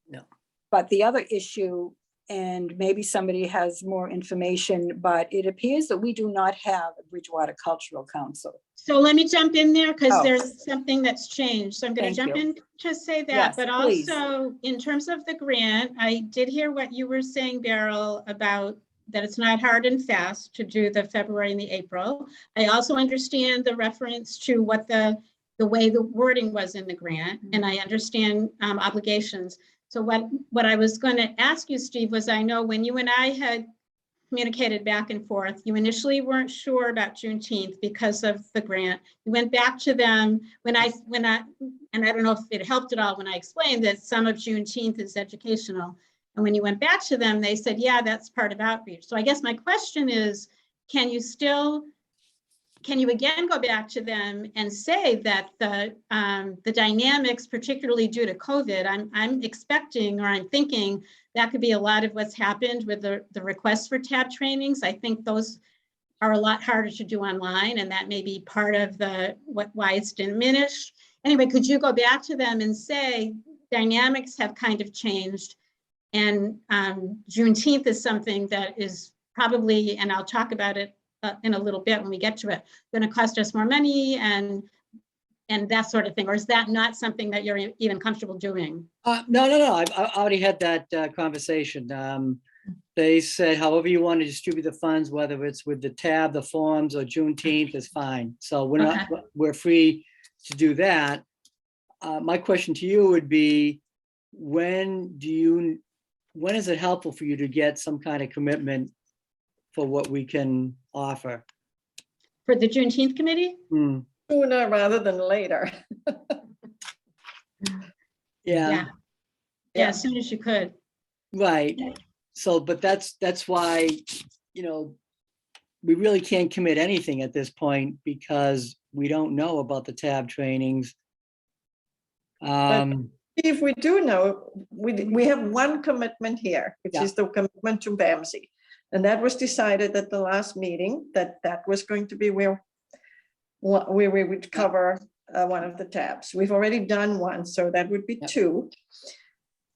No. But the other issue, and maybe somebody has more information, but it appears that we do not have a Bridgewater Cultural Council. So let me jump in there because Oh. there's something that's changed. So I'm going to Thank jump you. in to say that, Yes, but please. also in terms of the grant, I did hear what you were saying, Beryl, about that it's not hard and fast to do the February and the April. I also understand the reference to what the way the wording was in the grant, and I understand obligations. So what I was going to ask you, Steve, was I know when you and I had communicated back and forth, you initially weren't sure about Juneteenth because of the grant. You went back to them and I don't know if it helped at all when I explained that some of Juneteenth is educational. And when you went back to them, they said, yeah, that's part of outreach. So I guess my question is, can you again go back to them and say that the dynamics, particularly due to COVID, I'm expecting, or I'm thinking that could be a lot of what's happened with the requests for tab trainings. I think those are a lot harder to do online, and that may be part of why it's diminished. Anyway, could you go back to them and say dynamics have kind of changed, and Juneteenth is something that is probably, and I'll talk about it in a little bit when we get to it, going to cost us more money and that sort of thing? Or is that not something that you're even comfortable doing? No. I've already had that conversation. They said, however you want to distribute the funds, whether it's with the tab, the forms, or Juneteenth is fine. So we're free to do that. My question to you would be, when is it helpful for you to get some kind of commitment for what we can offer? For the Juneteenth committee? Sooner rather than later. Yeah, as soon as you could. Right. So, but that's why, you know, we really can't commit anything at this point because we don't know about the tab trainings. If we do know, we have one commitment here, which Yeah. is the commitment to BAMSI. And that was decided at the last meeting, that was going to be where we would cover one of the tabs. We've already done one, so that would be 2.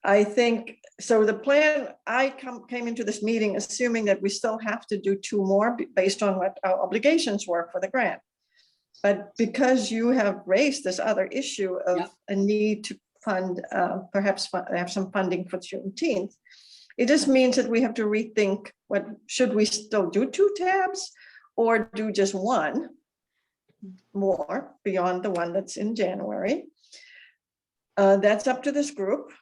I think, so the plan, I came into this meeting assuming that we still have to do 2 more based on what our obligations were for the grant. But because you have raised this other issue of a need to fund, perhaps have some funding for Juneteenth, it just means that we have to rethink should we still do 2 tabs or do just 1 more beyond the one that's in January. That's up to this group.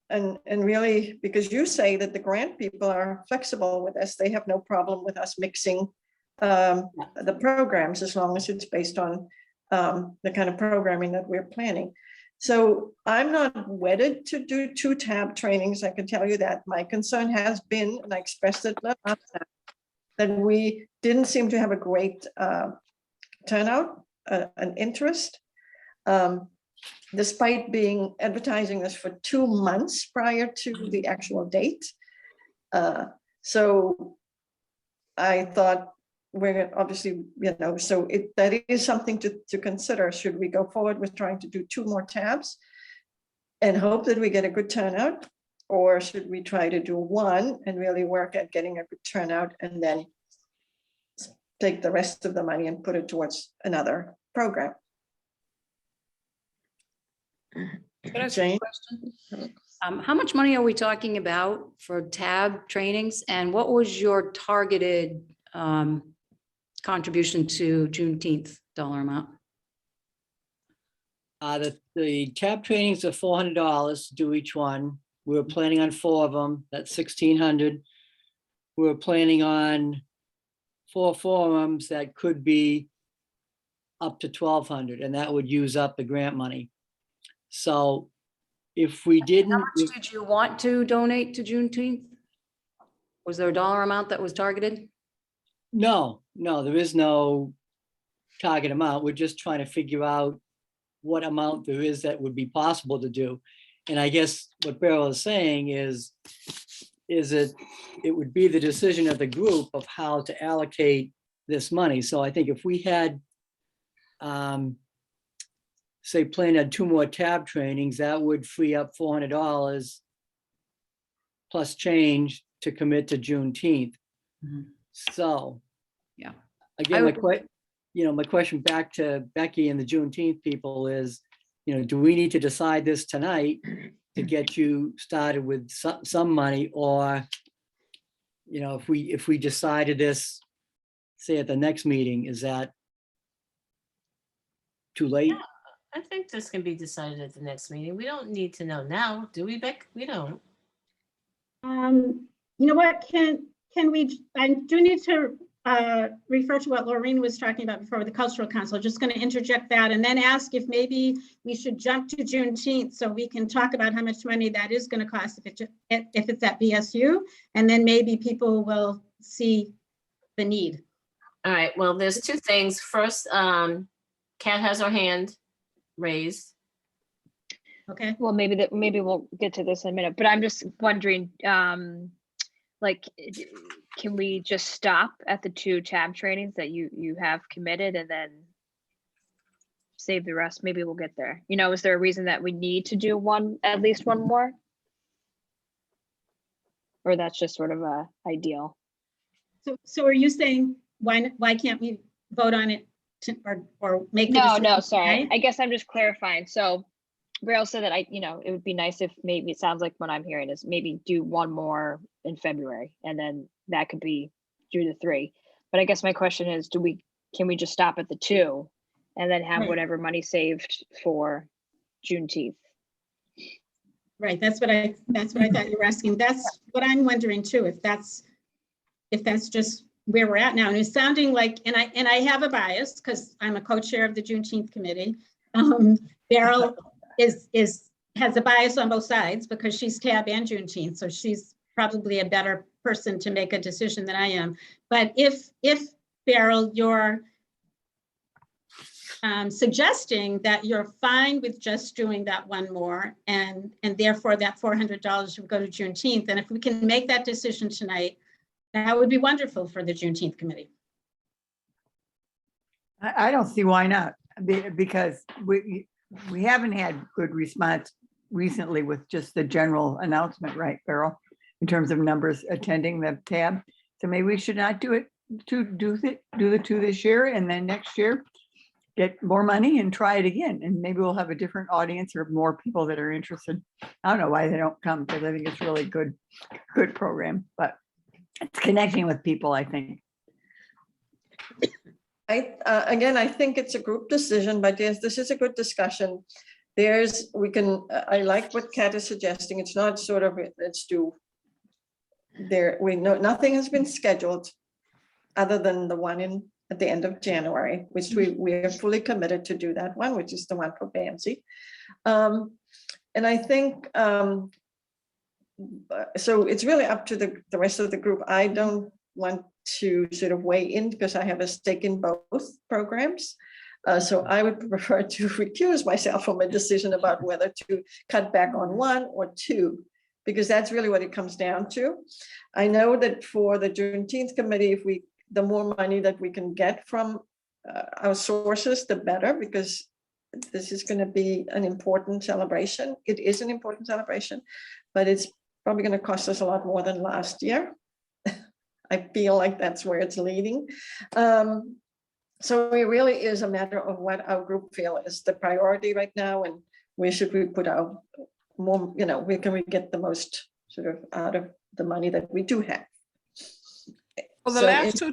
And really, because you say that the grant people are flexible with us, they have no problem with us mixing the programs as long as it's based on the kind of programming that we're planning. So I'm not wedded to do 2 tab trainings. I can tell you that. My concern has been, and I expressed it last time, that we didn't seem to have a great turnout, an interest, despite advertising this for 2 months prior to the actual date. So I thought we're obviously, so that is something to consider. Should we go forward with trying to do 2 more tabs and hope that we get a good turnout? Or should we try to do 1 and really work at getting a good turnout and then take the rest of the money and put it towards another program? Could I ask a Jane? question? How much money are we talking about for tab trainings? And what was your targeted contribution to Juneteenth dollar amount? The tab trainings are $400 to do each one. We were planning on 4 of them. That's $1,600. We were planning on 4 forums that could be up to $1,200, and that would use up the grant money. So if we didn't. How much did you want to donate to Juneteenth? Was there a dollar amount that was targeted? No, there is no target amount. We're just trying to figure out what amount there is that would be possible to do. And I guess what Beryl is saying is it would be the decision of the group of how to allocate this money. So I think if we had, say, planned on 2 more tab trainings, that would free up $400 plus change to commit to Juneteenth. Mhm. So, Yeah. Again, I my question back to Becky and the Juneteenth people is, do we need to decide this tonight to get you started with some money, or, if we decided this, say at the next meeting, is that too late? I think this can be decided at the next meeting. We don't need to know now, do we, Beck? We don't. You know what, can we, I do need to refer to what Laureen was talking about before with the Cultural Council. Just going to interject that and then ask if maybe we should jump to Juneteenth so we can talk about how much money that is going to cost if it's at BSU, and then maybe people will see the need. All right, well, there's 2 things. First, Kat has her hand raised. Okay. Well, maybe we'll get to this in a minute, but I'm just wondering, like, can we just stop at the 2 tab trainings that you have committed and then save the rest? Maybe we'll get there. Is there a reason that we need to do at least one more? Or that's just sort of a ideal? So are you saying why can't we vote on it or make the No, decision sorry. tonight? I guess I'm just clarifying. So Braille said that it would be nice if maybe, it sounds like what I'm hearing is maybe do 1 more in February, and then that could be do the 3. But I guess my question is, can we just stop at the 2 and then have Right. whatever money saved for Juneteenth? Right, that's what I thought you were asking. That's what I'm wondering too, if that's just where we're at now. And it's sounding like, and I have a bias because I'm a co-chair of the Juneteenth committee. Beryl has a bias on both sides because she's tab and Juneteenth, so she's probably a better person to make a decision than I am. But if Beryl, you're suggesting that you're fine with just doing that 1 more, and therefore that $400 would go to Juneteenth, and if we can make that decision tonight, that would be wonderful for the Juneteenth committee. I don't see why not, because we haven't had good response recently with just the general announcement, right, Beryl, in terms of numbers attending the tab. So maybe we should not do it to do the 2 this year, and then next year get more money and try it again, and maybe we'll have a different audience or more people that are interested. I don't know why they don't come, because I think it's really good program, but it's connecting with people, I think. Again, I think it's a group decision, but yes, this is a good discussion. I like what Kat is suggesting. It's not sort of, let's do there. We know nothing has been scheduled other than the one at the end of January, which we are fully committed to do that one, which is the one for Bamsey. And I think, so it's really up to the rest of the group. I don't want to sort of weigh in because I have a stake in both programs. So I would prefer to recuse myself from a decision about whether to cut back on 1 or 2, because that's really what it comes down to. I know that for the Juneteenth committee, if we the more money that we can get from our sources, the better, because this is going to be an important celebration. It is an important celebration, but it's probably going to cost us a lot more than last year. I feel like that's where it's leading. So it really is a matter of what our group feel is the priority right now, and where should we put our more, where can we get the most sort of out of the money that we do have. For the So last two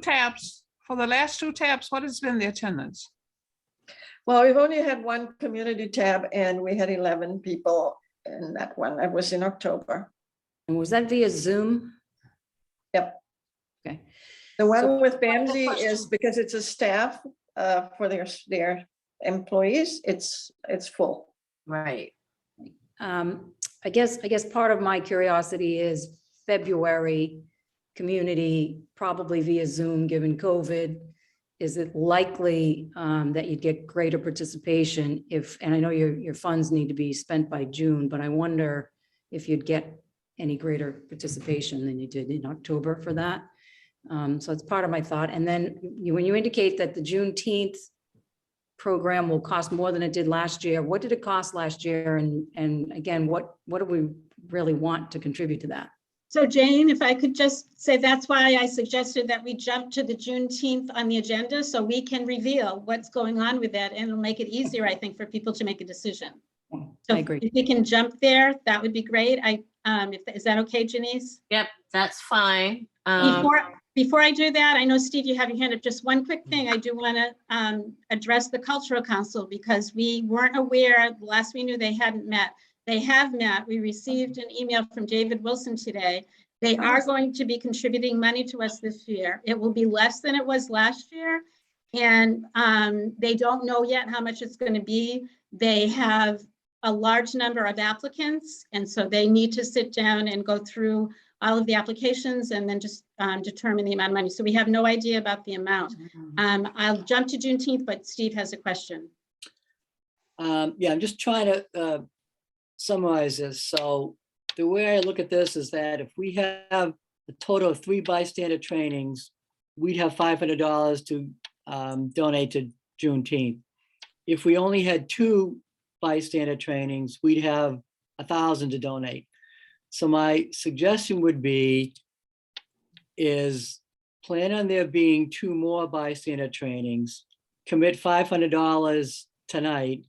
tabs, what has been the attendance? Well, we've only had one community tab and we had 11 people in that one. That was in October. And was that via Zoom? Yep. Okay. The one So- with BAMSI is because it's a staff for their employees. It's full. Right. I guess part of my curiosity is February community, probably via Zoom, given COVID. Is it likely that you'd get greater participation if, and I know your funds need to be spent by June, but I wonder if you'd get any greater participation than you did in October for that. So it's part of my thought. And then when you indicate that the Juneteenth program will cost more than it did last year, what did it cost last year? And again, what do we really want to contribute to that? So Jane, if I could just say, that's why I suggested that we jump to the Juneteenth on the agenda so we can reveal what's going on with that, and it'll make it easier, I think, for people to make a decision. So I agree. if we can jump there, that would be great. Is that okay, Janice? Yep, that's fine. Before I do that, I know, Steve, you have your hand up. Just one quick thing. I do want to address the Cultural Council because we weren't aware, last we knew they hadn't met. They have met. We received an email from David Wilson today. They are going to be contributing money to us this year. It will be less than it was last year. And they don't know yet how much it's going to be. They have a large number of applicants. And so they need to sit down and go through all of the applications and then just determine the amount of money. So we have no idea about the amount. I'll jump to Juneteenth, but Steve has a question. Yeah, I'm just trying to summarize this. So the way I look at this is that if we have a total of 3 bystander trainings, we'd have $500 to donate to Juneteenth. If we only had 2 bystander trainings, we'd have $1,000 to donate. So my suggestion would be is plan on there being 2 more bystander trainings, commit $500 tonight,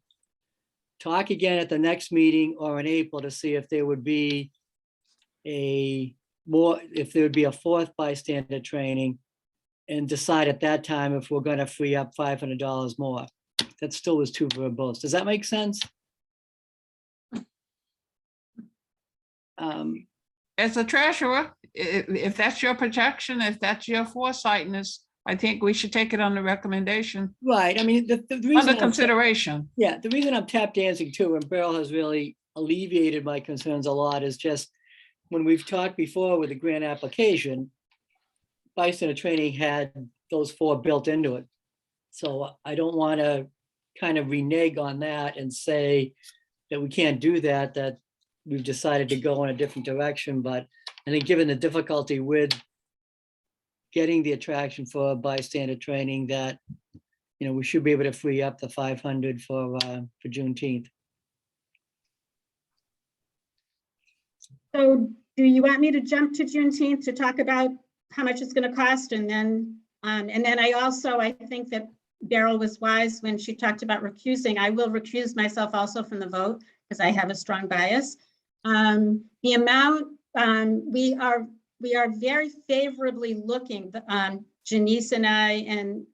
talk again at the next meeting or in April to see if there would be a 4th bystander training, and decide at that time if we're going to free up $500 more. That still is 2 for both. Does that make sense? As a treasurer, if that's your projection, if that's your foresightness, I think we should take it on the recommendation. Right. I mean, the reason Under consideration. Yeah, the reason I'm tap dancing too, and Beryl has really alleviated my concerns a lot, is just when we've talked before with the grant application, bystander training had those 4 built into it. So I don't want to kind of renege on that and say that we can't do that, that we've decided to go in a different direction. But I think given the difficulty with getting the attraction for bystander training, that we should be able to free up the 500 for Juneteenth. So do you want me to jump to Juneteenth to talk about how much it's going to cost? And then I think that Beryl was wise when she talked about recusing. I will recuse myself also from the vote because I have a strong bias. The amount, we are very favorably looking, Janice and I and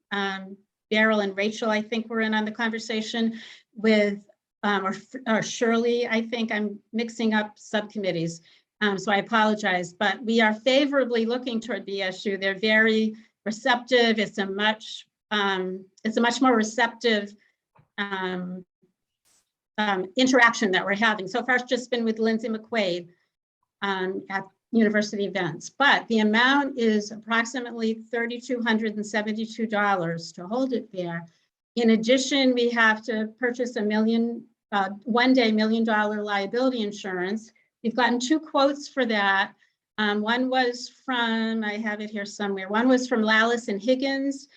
Beryl and Rachel, I think we're in on the conversation with, or Shirley, I think I'm mixing up subcommittees. So I apologize, but we are favorably looking toward BSU. They're very receptive. It's a much more receptive interaction that we're having. So far, it's just been with Lindsay McQuaid at university events, but the amount is approximately $3,272 to hold it there. In addition, we have to purchase a one-day $1 million liability insurance. We've gotten 2 quotes for that. One was from, I have it here somewhere. One was from Lallis and Higgins,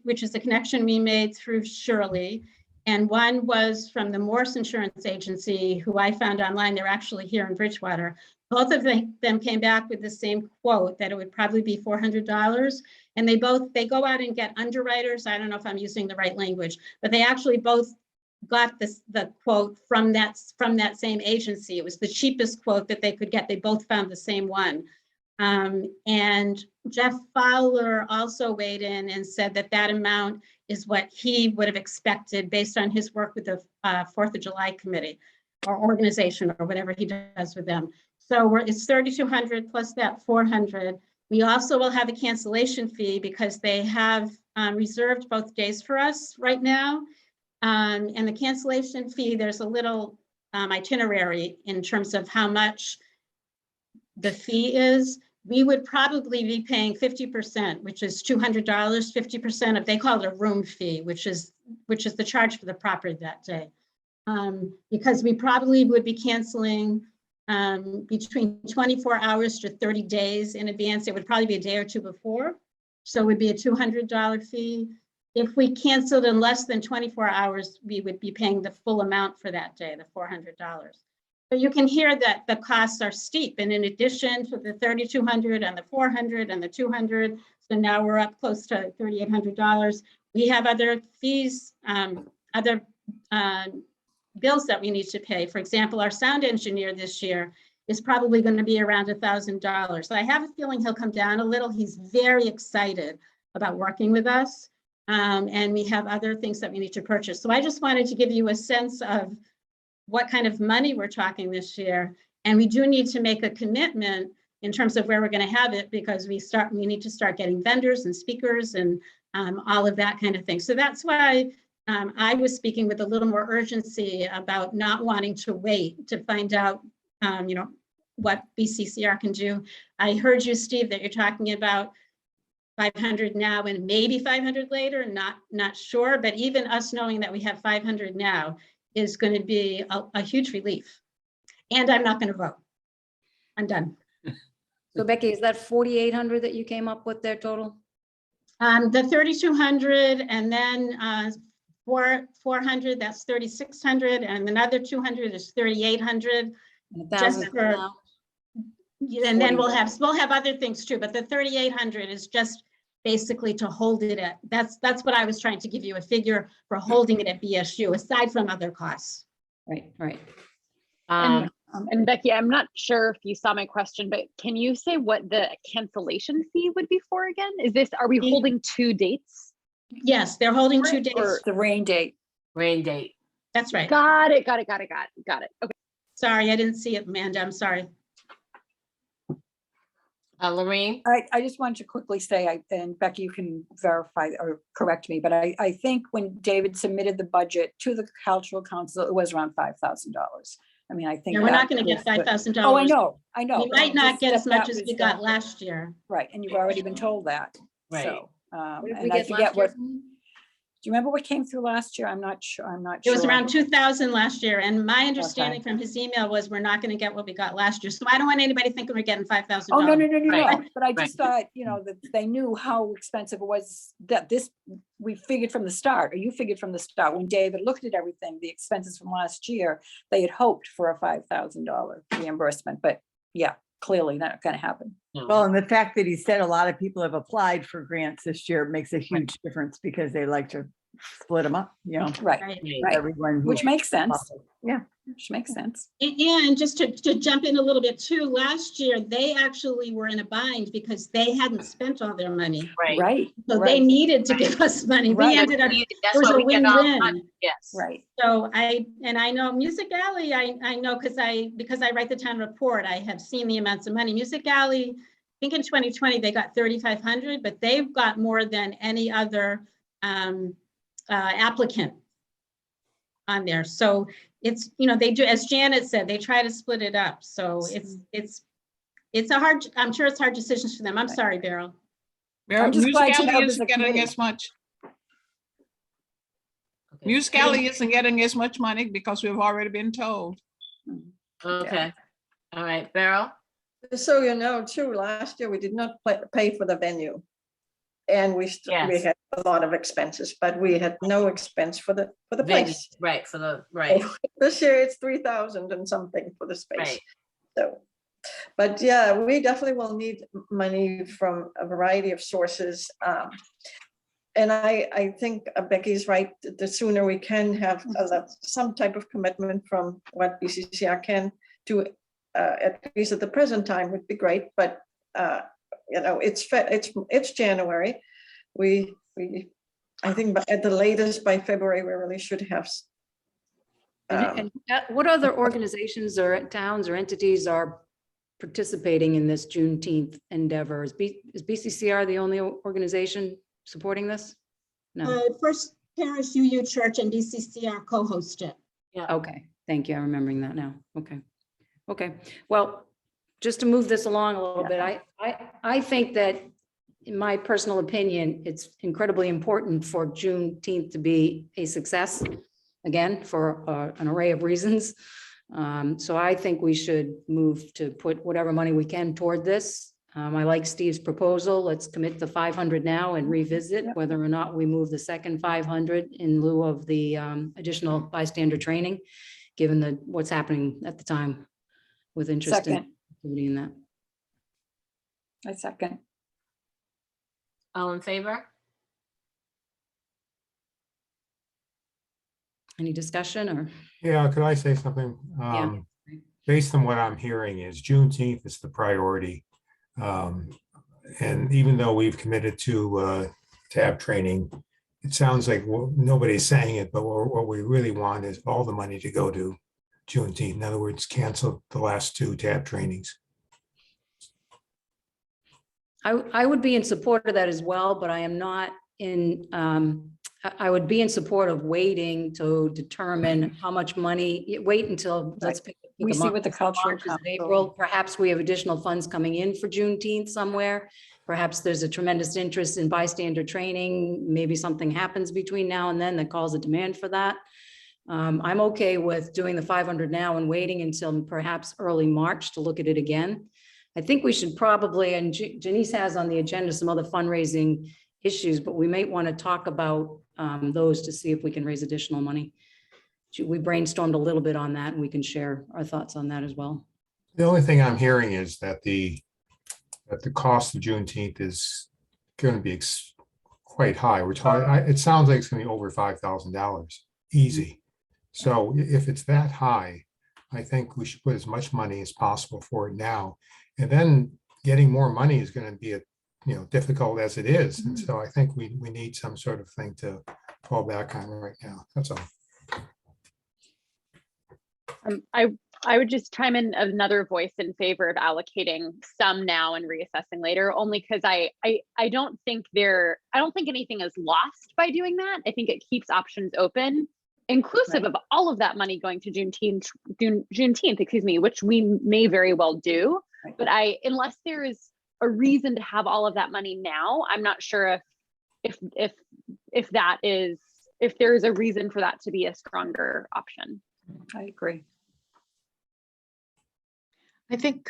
which is the connection we made through Shirley. And one was from the Morse Insurance Agency, who I found online. They're actually here in Bridgewater. Both of them came back with the same quote, that it would probably be $400. And they go out and get underwriters. I don't know if I'm using the right language, but they actually both got the quote from that same agency. It was the cheapest quote that they could get. They both found the same one. And Jeff Fowler also weighed in and said that that amount is what he would have expected based on his work with the 4th of July committee or organization or whatever he does with them. So it's 3,200 plus that 400. We also will have a cancellation fee because they have reserved both days for us right now. And the cancellation fee, there's a little itinerary in terms of how much the fee is. We would probably be paying 50%, which is $200, 50% of, they call it a room fee, which is the charge for the property that day. Because we probably would be canceling between 24 hours to 30 days in advance. It would probably be a day or two before. So it would be a $200 fee. If we canceled in less than 24 hours, we would be paying the full amount for that day, the $400. So you can hear that the costs are steep. And in addition to the 3,200 and the 400 and the 200, so now we're up close to $3,800. We have other fees, other bills that we need to pay. For example, our sound engineer this year is probably going to be around $1,000. So I have a feeling he'll come down a little. He's very excited about working with us. And we have other things that we need to purchase. So I just wanted to give you a sense of what kind of money we're talking this year. And we do need to make a commitment in terms of where we're going to have it, because we need to start getting vendors and speakers and all of that kind of thing. So that's why I was speaking with a little more urgency about not wanting to wait to find out, what BCCR can do. I heard you, Steve, that you're talking about 500 now and maybe 500 later, not sure, but even us knowing that we have 500 now is going to be a huge relief. And I'm not going to vote. I'm done. So Becky, is that 4,800 that you came up with there total? The 3,200 and then 400, that's 3,600, and another 200 is 3,800. Just for, and then we'll have other things too, but the 3,800 is just basically to hold it at, that's what I was trying to give you a figure for holding it at BSU, aside from other costs. Right. And Becky, I'm not sure if you saw my question, but can you say what the cancellation fee would be for again? Are we holding 2 dates? Yes, they're holding 2 dates. The rain date. Rain date. That's right. Got it. Okay. Sorry, I didn't see it, Amanda. I'm sorry. Lorraine? I just wanted to quickly say, and Becky, you can verify or correct me, but I think when David submitted the budget to the Cultural Council, it was around $5,000. I mean, I think. Yeah, we're not that going to get was the- $5,000. Oh, I know. We might not Just get as that much that as was we got last year. Right, and you've already been told that. Right. So, What did we and I get forget last year? what, do you remember what came through last year? I'm not sure. It was around 2,000 last year. And my understanding from his email was we're not going to get what we got last year. So I don't want anybody thinking we're getting $5,000. Oh, no. Right. But I just thought, that they knew how expensive it was, that we figured from the start, or you figured from the start, when David looked at everything, the expenses from last year, they had hoped for a $5,000 reimbursement, but yeah, clearly not going to happen. Well, and the fact that he said a lot of people have applied for grants this year makes a huge difference because they like to split them up, Right, Right. right, everyone. which makes sense. Yeah. Which makes sense. And just to jump in a little bit too, last year, they actually were in a bind because they hadn't spent all their money. Right, So they right. needed to give us money. Right. We ended up, That's it was why a we get all the win-win. money. Yes. right. So I know Music Alley, I know because I write the town report, I have seen the amounts of money. Music Alley, I think in 2020, they got 3,500, but they've got more than any other applicant on there. So it's, they do, as Janet said, they try to split it up. So it's a hard, I'm sure it's hard decisions for them. I'm sorry, Beryl. I'm just Music glad you Alley have isn't the getting committee. as much. Okay. Music Alley isn't getting as much money because we've already been told. Okay. All right, Beryl? So you know, too, last year we did not pay for the venue. And we Yes. had a lot of expenses, but we had no expense for the Venue, place. right, for the, right, This year it's 3,000 and something for the space. right. So, but yeah, we definitely will need money from a variety of sources. And I think Becky's right. The sooner we can have some type of commitment from what BCCR can do, at least at the present time, would be great. But you know, it's January. I think at the latest by February, we really should have. And what other organizations or towns or entities are participating in this Juneteenth endeavor? Is BCCR the only organization supporting this? No. First Parish UU Church and BCCR co-host it. Okay, thank you. I'm remembering that now. Okay. Okay, well, just to move this along a little bit, I think that, in my personal opinion, it's incredibly important for Juneteenth to be a success, again, for an array of reasons. So I think we should move to put whatever money we can toward this. I like Steve's proposal. Let's commit to 500 now and revisit whether or not we move the second 500 in lieu of the additional bystander training, given what's happening at the time with interest in activity in that. I second. All in favor? Any discussion or? Yeah, could I say something? Yeah. Based on what I'm hearing is Juneteenth is the priority. And even though we've committed to TAB training, it sounds like nobody's saying it, but what we really want is all the money to go to Juneteenth. In other words, cancel the last 2 TAB trainings. I would be in support of that as well, but I am not in, I would be in support of waiting to determine how much money, wait until, let's pick. We see what the cultural March is council- April, perhaps we have additional funds coming in for Juneteenth somewhere. Perhaps there's a tremendous interest in bystander training. Maybe something happens between now and then that calls a demand for that. I'm okay with doing the 500 now and waiting until perhaps early March to look at it again. I think we should probably, and Janice has on the agenda some other fundraising issues, but we might want to talk about those to see if we can raise additional money. We brainstormed a little bit on that and we can share our thoughts on that as well. The only thing I'm hearing is that the cost of Juneteenth is going to be quite high. We're talking, it sounds like it's going to be over $5,000 easy. So if it's that high, I think we should put as much money as possible for it now. And then getting more money is going to be difficult as it is. And so I think we need some sort of thing to fall back on right now. That's all. I would just chime in another voice in favor of allocating some now and reassessing later, only because I don't think anything is lost by doing that. I think it keeps options open, inclusive of all of that money going to Juneteenth, which we may very well do. But unless there is a reason to have all of that money now, I'm not sure if there is a reason for that to be a stronger option. I agree. I think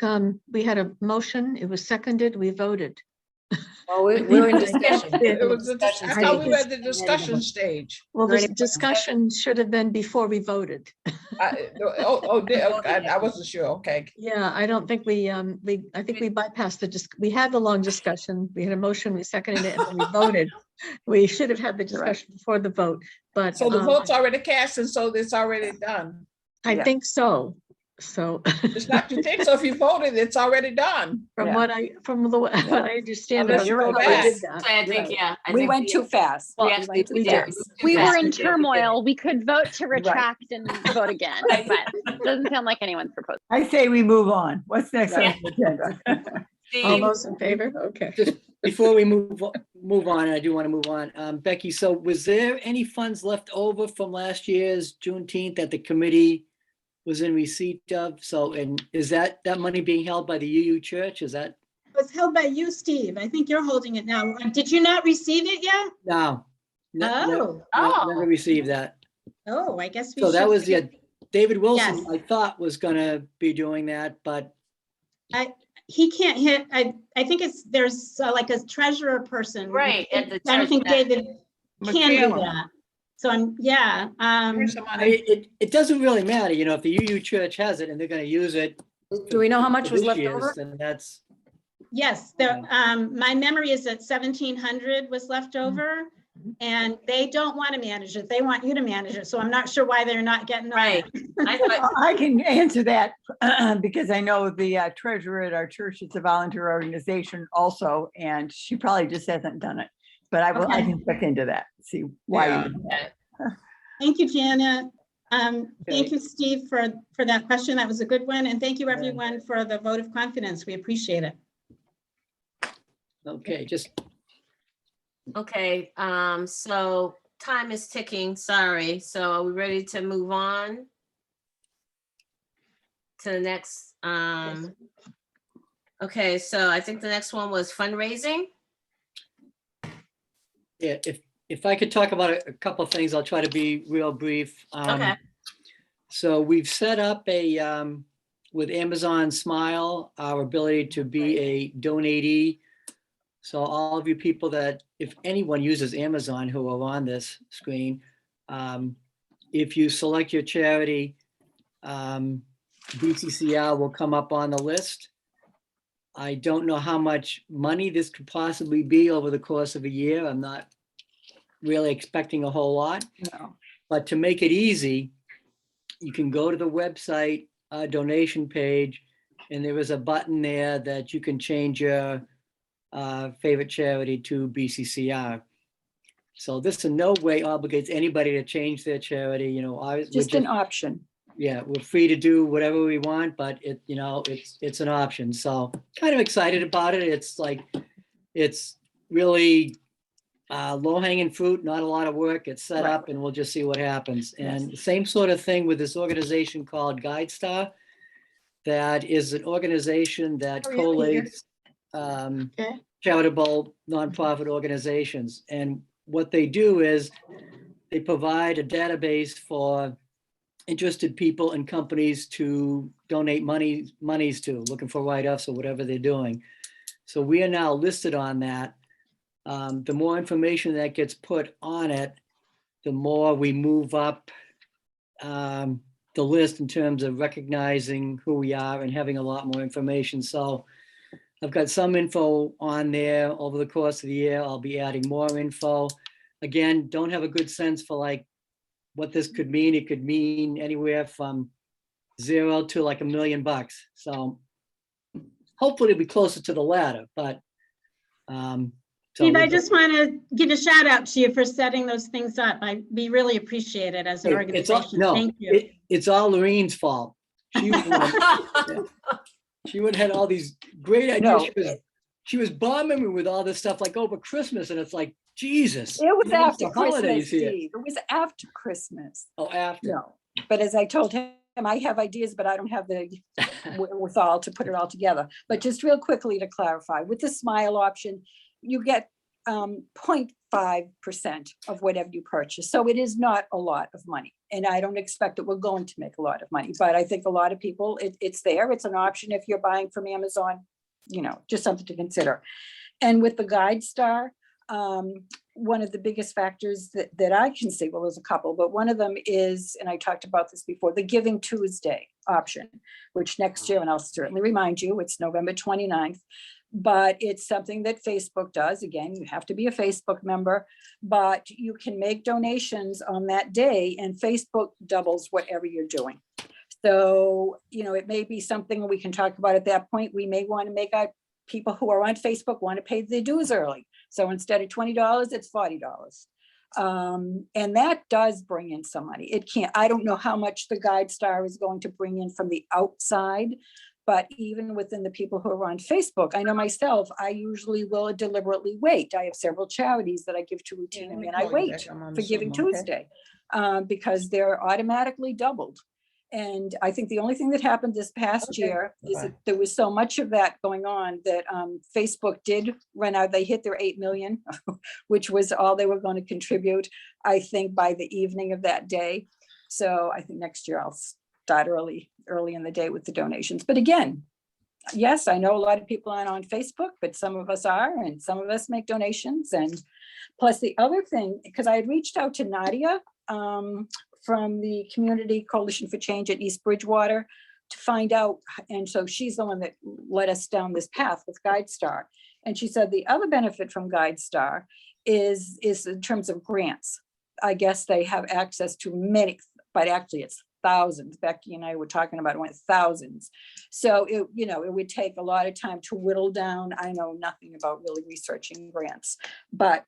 we had a motion, it was seconded, we voted. Oh, we're in discussion. It was I thought we were at the discussion stage. Well, this discussion should have been before we voted. I wasn't sure. Okay. Yeah, I don't think I think we bypassed we had the long discussion. We had a motion, we seconded it, and then we voted. We should have had the discussion before the vote, but. So the vote's already cast and so it's already done. I think so. So. It's not you think so. If you voted, it's already done. What I understand. Unless you go back. I think, We went too fast. Well, We did. We were in turmoil. We could vote to retract and vote again, but it doesn't sound like anyone's proposing. I say we move on. What's next on the agenda? All those in favor? Okay. Just before we move on, I do want to move on. Becky, so was there any funds left over from last year's Juneteenth that the committee was in receipt of? So, and is that money being held by the UU Church? Is that? It was held by you, Steve. I think you're holding it now. Did you not receive it yet? No. Oh. Never received that. Oh, I guess we So that should- was David Wilson, Yes. I thought was gonna be doing that, but he can't hit, I think there's like a treasurer person. Right, at the I don't think church. David can do Michaela. that. So Here's some money. It doesn't really matter, you know, if the UU church has it and they're gonna use it. Do we know how much for was this left year's, over? then that's, yes, my memory is that 1,700 was left over. And they don't want to manage it. They want you to manage it. So I'm not sure why they're not getting on Right. it. I thought, I can answer that because I know the treasurer at our church, it's a volunteer organization also, and she probably just hasn't done it. But I Okay. can check into that, see why. Yeah. Thank you, Janet. Thank you, Steve, for that question. That was a good one. And thank you, everyone, for the vote of confidence. We appreciate it. okay, just, okay, so time is ticking, sorry. So are we ready to move on to the next? Okay, so I think the next one was fundraising. yeah, if I could talk about a couple of things, I'll try to be real brief. Okay. So we've set up with Amazon Smile, our ability to be a donatee. So all of you people that, if anyone uses Amazon who are on this screen, if you select your charity, BCCR will come up on the list. I don't know how much money this could possibly be over the course of a year. I'm not really expecting a whole lot. No. But to make it easy, you can go to the website donation page, and there is a button there that you can change your favorite charity to BCCR. So this in no way obligates anybody to change their charity, you know. Just an option. Yeah, we're free to do whatever we want, but it's an option. So kind of excited about it. It's like, it's really low hanging fruit, not a lot of work. It's set Right. up and we'll just see what happens. And the same sort of thing with this organization called GuideStar. That is an organization that collates charitable nonprofit organizations. And what they do is they provide a database for interested people and companies to donate monies to, looking for write-offs or whatever they're doing. So we are now listed on that. The more information that gets put on it, the more we move up the list in terms of recognizing who we are and having a lot more information. So I've got some info on there over the course of the year. I'll be adding more info. Again, don't have a good sense for like what this could mean. It could mean anywhere from 0 to like $1 million. So hopefully it'll be closer to the latter, but so Steve, I just want to give a shout out to you for setting those things up. We really appreciate it as an organization. Thank you. It's all Lorraine's fault. She would have had all these great ideas. No. She was bombing me with all this stuff like over Christmas, and it's like, Jesus. It was you know, it's after the holidays Christmas, here. Steve. It was after Christmas. Oh, after. No, but as I told him, I have ideas, but I don't have the wherewithal to put it all together. But just real quickly to clarify, with the Smile option, you get 0.5% of whatever you purchase. So it is not a lot of money. And I don't expect that we're going to make a lot of money, but I think a lot of people, it's there. It's an option if you're buying from Amazon, you know, just something to consider. And with the GuideStar, one of the biggest factors that I can see, well, there's a couple, but one of them is, and I talked about this before, the Giving Tuesday option, which next year, and I'll certainly remind you, it's November 29th, but it's something that Facebook does. Again, you have to be a Facebook member, but you can make donations on that day and Facebook doubles whatever you're doing. So, you know, it may be something we can talk about at that point. We may want to make our people who are on Facebook want to pay their dues early. So instead of $20, it's $40. And that does bring in some money. It can't, I don't know how much the GuideStar is going to bring in from the outside, but even within the people who are on Facebook, I know myself, I usually will deliberately wait. I have several charities that I give to routinely, and I wait for Giving Tuesday because they're automatically doubled. And I think the only thing that happened this past year is that there was so much of that going on that Facebook did run out. They hit their 8 million, which was all they were going to contribute, I think, by the evening of that day. So I think next year I'll start early in the day with the donations. But again, yes, I know a lot of people aren't on Facebook, but some of us are, and some of us make donations. And plus the other thing, because I had reached out to Nadia from the Community Coalition for Change at East Bridgewater to find out. And so she's the one that led us down this path with GuideStar. And she said the other benefit from GuideStar is in terms of grants. I guess they have access to many, but actually it's thousands. Becky and I were talking about it, went thousands. So it, you know, it would take a lot of time to whittle down. I know nothing about really researching grants, but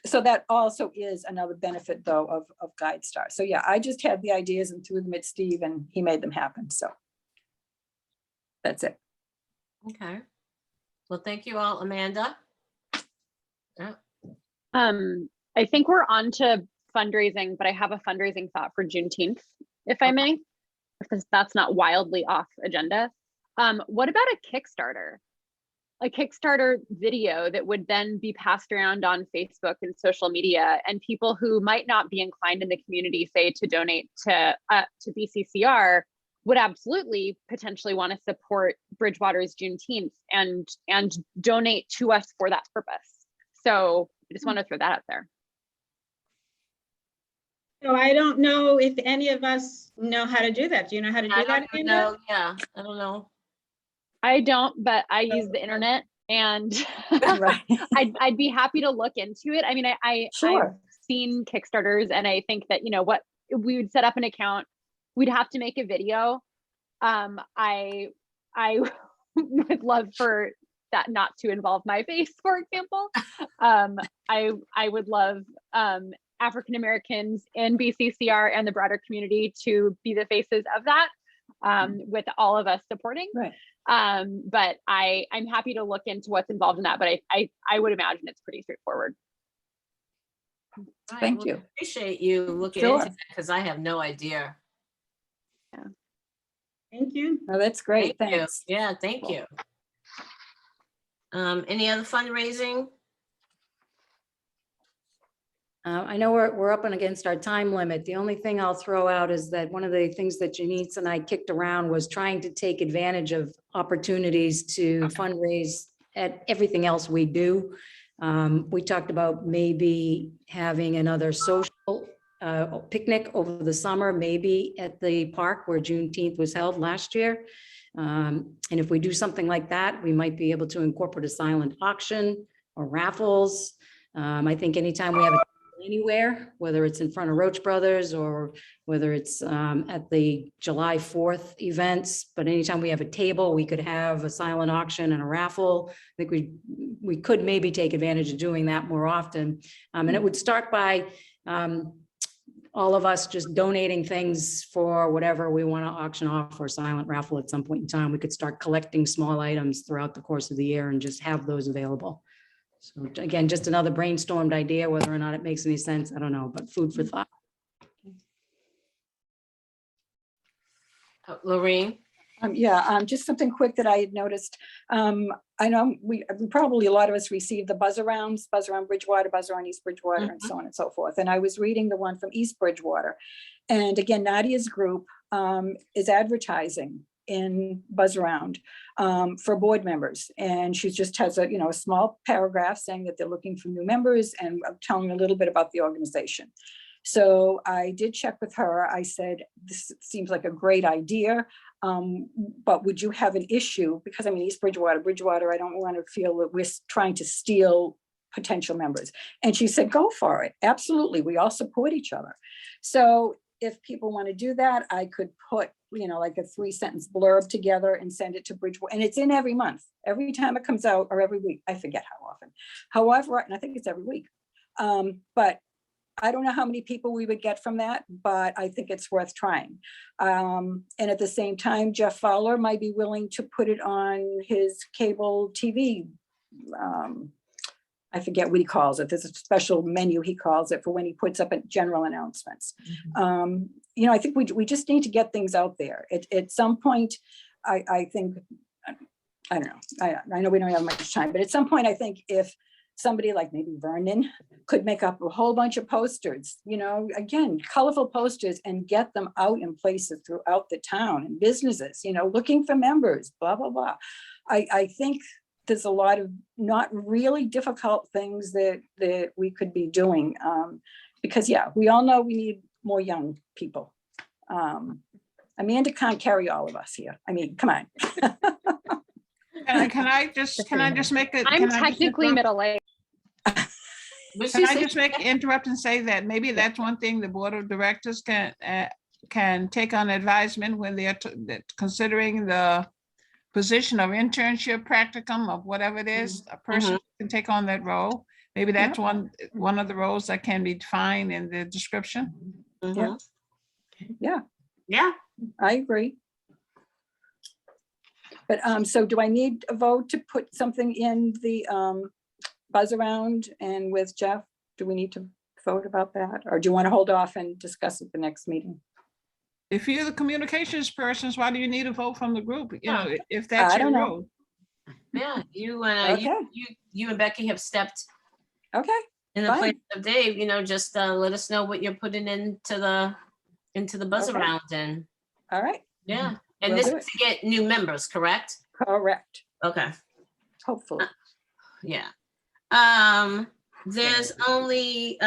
so that also is another benefit though of GuideStar. So yeah, I just had the ideas and threw them at Steve and he made them happen. So that's it. Okay. Well, thank you all, Amanda. Yeah. I think we're on to fundraising, but I have a fundraising thought for Juneteenth, if I may, because that's not wildly off agenda. What about a Kickstarter video that would then be passed around on Facebook and social media, and people who might not be inclined in the community, say, to donate to BCCR, would absolutely potentially want to support Bridgewater's Juneteenth and donate to us for that purpose. So I just want to throw that out there. So I don't know if any of us know how to do that. Do you know how to do that? Amanda? No, yeah, I don't know. I don't, but I use the internet, and Right. I'd be happy to look into it. I mean, I've Sure. seen Kickstarters, and I think that, you know, what we would set up an account, we'd have to make a video. I would love for that not to involve my face, for example. I would love African Americans in BCCR and the broader community to be the faces of that, with all of us supporting. Right. But I'm happy to look into what's involved in that, but I would imagine it's pretty straightforward. Right, Thank well, you. I appreciate you looking Sure. into that because I have no idea. Thank you. Oh, that's great. Thank you. Thanks. Yeah, thank you. Any other fundraising? I know we're up and against our time limit. The only thing I'll throw out is that one of the things that Janice and I kicked around was trying to take advantage of opportunities to fundraise at everything else we do. We talked about maybe having another social picnic over the summer, maybe at the park where Juneteenth was held last year. And if we do something like that, we might be able to incorporate a silent auction or raffles. I think anytime we have a anywhere, whether it's in front of Roach Brothers or whether it's at the July 4th events, but anytime we have a table, we could have a silent auction and a raffle. I think we could maybe take advantage of doing that more often. And it would start by all of us just donating things for whatever we want to auction off or silent raffle at some point in time. We could start collecting small items throughout the course of the year and just have those available. So again, just another brainstormed idea, whether or not it makes any sense, I don't know, but food for thought. Lorraine? Just something quick that I had noticed. I know we probably, a lot of us received the buzz around Bridgewater, buzz around East Bridgewater, and so on and so forth. And I was reading the one from East Bridgewater. And again, Nadia's group is advertising in Buzz Around for board members. And she just has a small paragraph saying that they're looking for new members and telling a little bit about the organization. So I did check with her. I said, this seems like a great idea, but would you have an issue? Because I mean, East Bridgewater, I don't want to feel that we're trying to steal potential members. And she said, go for it. Absolutely. We all support each other. So if people want to do that, I could put, like a 3-sentence blurb together and send it to Bridgewater. And it's in every month, every time it comes out, or every week. I forget how often. However, and I think it's every week. But I don't know how many people we would get from that, but I think it's worth trying. And at the same time, Jeff Fowler might be willing to put it on his cable TV. I forget what he calls it. There's a special menu he calls it for when he puts up general announcements. I think we just need to get things out there. At some point, I think, I don't know. I know we don't have much time, but at some point, I think if somebody like maybe Vernon could make up a whole bunch of posters, you know, again, colorful posters, and get them out in places throughout the town and businesses, you know, looking for members, blah, blah, blah. I think there's a lot of not really difficult things that we could be doing. Because yeah, we all know we need more young people. Amanda can't carry all of us here. I mean, come on. Can I just make it? I'm technically middle-aged. Can I just interrupt and say that maybe that's one thing the board of directors can take on advisement when they're considering the position of internship, practicum, of whatever it is, a person can take on that role. Maybe that's one of the roles that can be defined in the description. Yeah, Yeah. I agree. But so do I need a vote to put something in the buzz around and with Jeff? Do we need to vote about that? Or do you want to hold off and discuss at the next meeting? If you're the communications persons, why do you need a vote from the group? You know, if that's I your don't know. role. Yeah, you and Okay. you and Becky have stepped Okay, in the fine. place of Dave. You know, just let us know what you're putting into the buzz Okay. around, and all right, yeah. And We'll this do is to get new members, correct? correct, Okay. hopefully. Yeah. There's only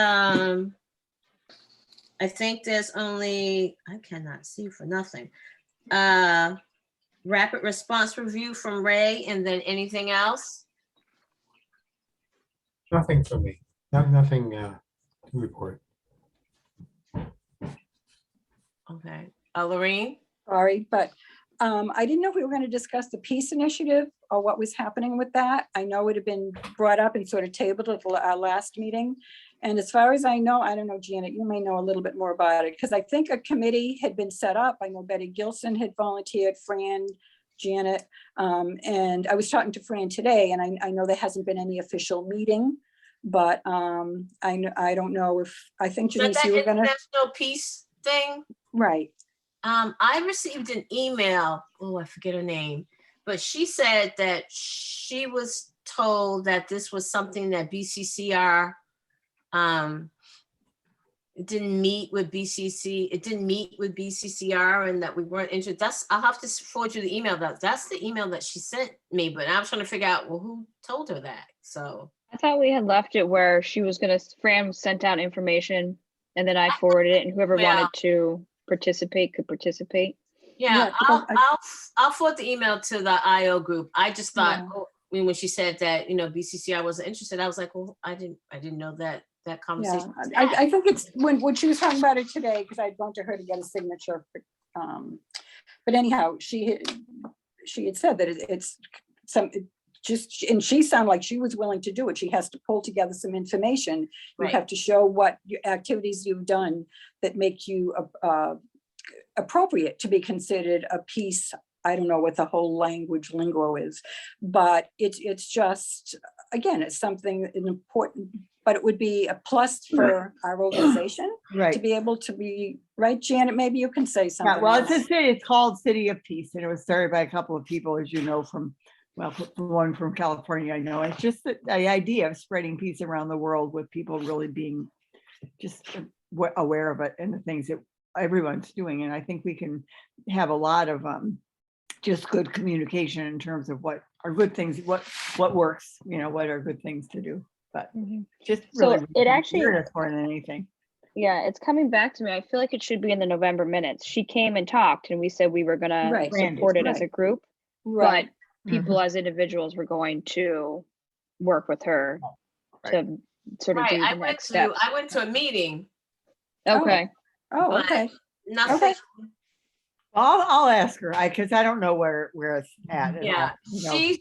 I think there's only, I cannot see for nothing. Rapid response review from Ray, and then anything else? Nothing for me. Nothing to report. Okay. Lorraine? Sorry, but I didn't know if we were going to discuss the peace initiative or what was happening with that. I know it had been brought up and sort of tabled at our last meeting. And as far as I know, I don't know, Janet, you may know a little bit more about it, because I think a committee had been set up. I know Betty Gilson had volunteered, Fran, Janet, and I was talking to Fran today, and I know there hasn't been any official meeting, but I don't know if, I think So Denise, that you were gonna, international peace thing? right. I received an email, oh, I forget her name, but she said that she was told that this was something that BCCR, it didn't meet with BCCR, and that we weren't interested. I'll have to forward you the email. That's the email that she sent me, but I'm trying to figure out, well, who told her that? So I thought we had left it where she was gonna, Fran sent out information and then I forwarded it, and whoever wanted to participate could participate. yeah, I'll forward the email to the IO group. I just thought, when she said that, BCCR wasn't interested, I was like, well, I didn't know that conversation. Yeah, I think it's when she was talking about it today, because I'd gone to her to get a signature. But anyhow, she had said that it's and she sounded like she was willing to do it. She has to pull together some information. You have to show what activities you've done that make you appropriate to be considered a peace. I don't know what the whole lingo is, but it's just, again, it's something important, but it would be a plus for our organization to be able to be, right, Janet, maybe you can say something. Yeah, well, it's called City of Peace, and it was started by a couple of people, as you know, from one from California, I know. It's just the idea of spreading peace around the world with people really being just aware of it and the things that everyone's doing. And I think we can have a lot of just good communication in terms of what are good things, what works, what are good things to do. But just really, so it actually more than anything. Yeah, it's coming back to me. I feel like it should be in the November minutes. She came and talked, and we said we were gonna support it as a group, but people as individuals were going to work with her to sort of do the next steps. I went to a meeting. Okay. Oh, okay. Nothing. Okay. I'll ask her, because I don't know where it's at. Yeah,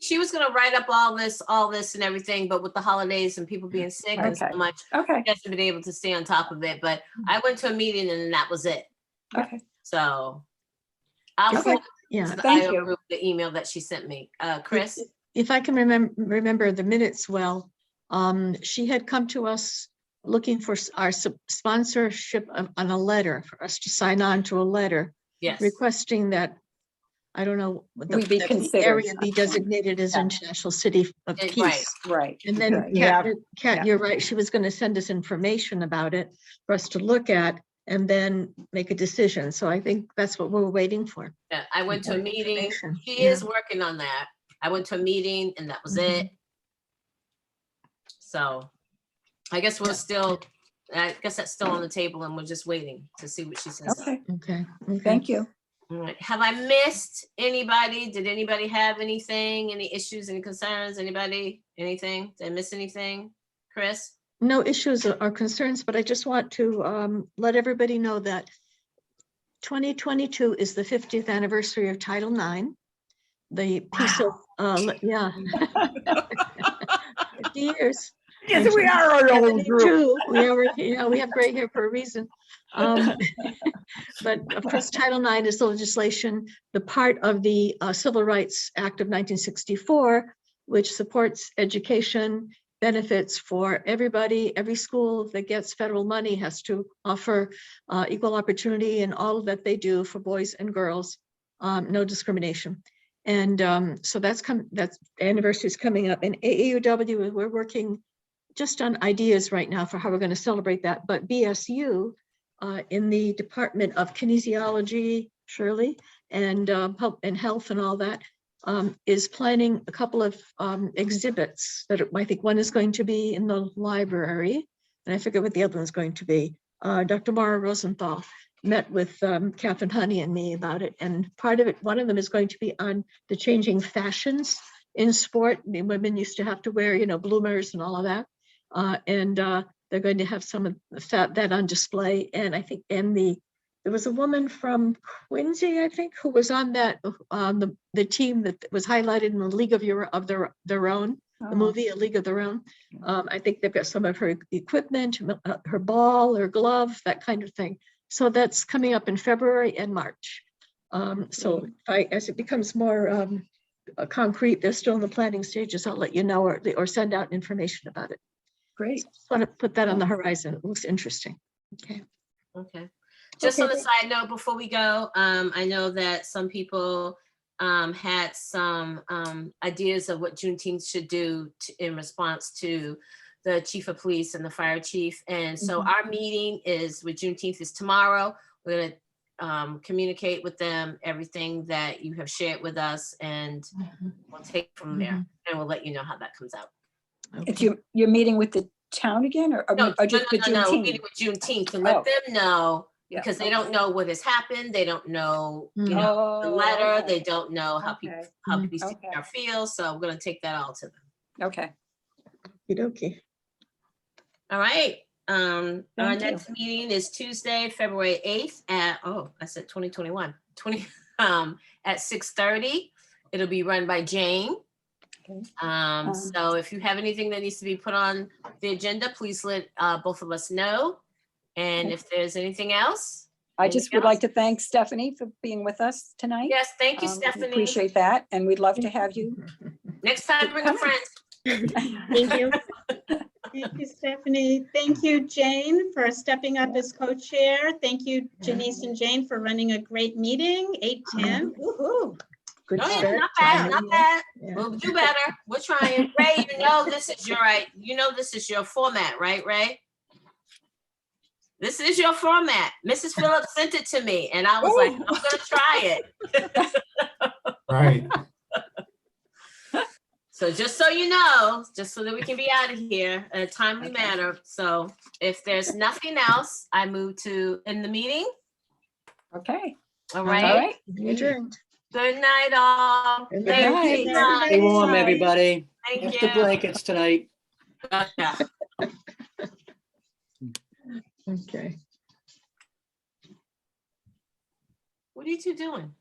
she was gonna write up all this and everything, but with the holidays and people being sick and so much, she hasn't been able to stay on top of it. But I went to a meeting and that was it. Okay. So I'll forward Thank you. the email that she sent me. Chris? If I can remember the minutes well, she had come to us looking for our sponsorship on a letter, for us to sign on to a letter. Yes. Requesting that, I don't know. what We'd be that considered. Area be designated as Yeah. International City of Right. Peace. Right. And then Yeah. Kat, Yeah. you're right, she was gonna send us information about it for us to look at and then make a decision. So I think that's what we're waiting for. Yeah, I went to a More meeting. information, She yeah. is working on that. I went to a meeting and that was it. So I guess we're still, I guess that's still on the table and we're just waiting to see what she says. Okay, Okay. thank you. All right. Have I missed anybody? Did anybody have anything, any issues, any concerns? Anybody, anything? Did I miss anything? Chris? No issues or concerns, but I just want to let everybody know that 2022 is the 50th anniversary of Title IX. The piece of, yeah. 50 years. Yes, we are an old group. 72, we have gray hair for a reason. But of course, Title IX is the legislation, the part of the Civil Rights Act of 1964, which supports education benefits for everybody. Every school that gets federal money has to offer equal opportunity in all that they do for boys and girls, no discrimination. And so that's anniversary is coming up. And AAUW, we're working just on ideas right now for how we're going to celebrate that. But BSU in the Department of Kinesiology, Shirley, and health and all that, is planning a couple of exhibits that I think one is going to be in the library, and I forget what the other one's going to be. Dr. Mara Rosenthal met with Catherine Honey and me about it, and part of it, one of them is going to be on the changing fashions in sport. The women used to have to wear, bloomers and all of that, and they're going to have some of that on display. And I think, there was a woman from Quincy, I think, who was on that the team that was highlighted in the League of Their Own, the movie A League of Their Own. I think they've got some of her equipment, her ball, her glove, that kind of thing. So that's coming up in February and March. So as it becomes more concrete, they're still in the planning stages, I'll let you know, or send out information about it. Great. Just want to put that on the horizon. It looks interesting. Okay. Okay. Just Okay, on a side note, before we go, I know that some people had some ideas of what Juneteenth should do in response to the chief of police and the fire chief. And so our meeting with Juneteenth is tomorrow. We're gonna communicate with them everything that you have shared with us, and we'll take it from there, and we'll let you know how that comes out. If you're meeting with the town again, or just the No, we're Juneteenth? meeting with Juneteenth to let them know, Yeah. because they don't know what has happened. They don't know, the letter. They don't know how people, BCCR feels. So we're gonna take that all to them. Okay. Okay. All right. Our Thank you. next meeting is Tuesday, February 8th at, I said 2021, at 6:30. It'll be run by Jane. So if you have anything that needs to be put on the agenda, please let both of us know. And if there's anything else. I just would like to thank Stephanie for being with us tonight. Yes, thank you, We Stephanie. appreciate that, and we'd love to have you. Next time, bring a friend. Thank you. Thank you, Stephanie. Thank you, Jane, for stepping up as co-chair. Thank you, Janice and Jane, for running a great meeting, 8:10. Woohoo. Good Oh, yeah, start. not bad, not bad. Yeah. We'll do better. We're trying. Ray, this is your format, right, Ray? This is your format. Mrs. Phillips sent it to me, and I was like, I'm gonna try it. Right. So just so you know, just so that we can be out of here in a timely manner. So if there's nothing else, I move to end the meeting. Okay. All right. All right. Adjourned. Good night, all. Good Thank night. you. Good night. Stay warm, everybody. Thank Lift you. the blankets tonight. Yeah. Okay. What are you two doing?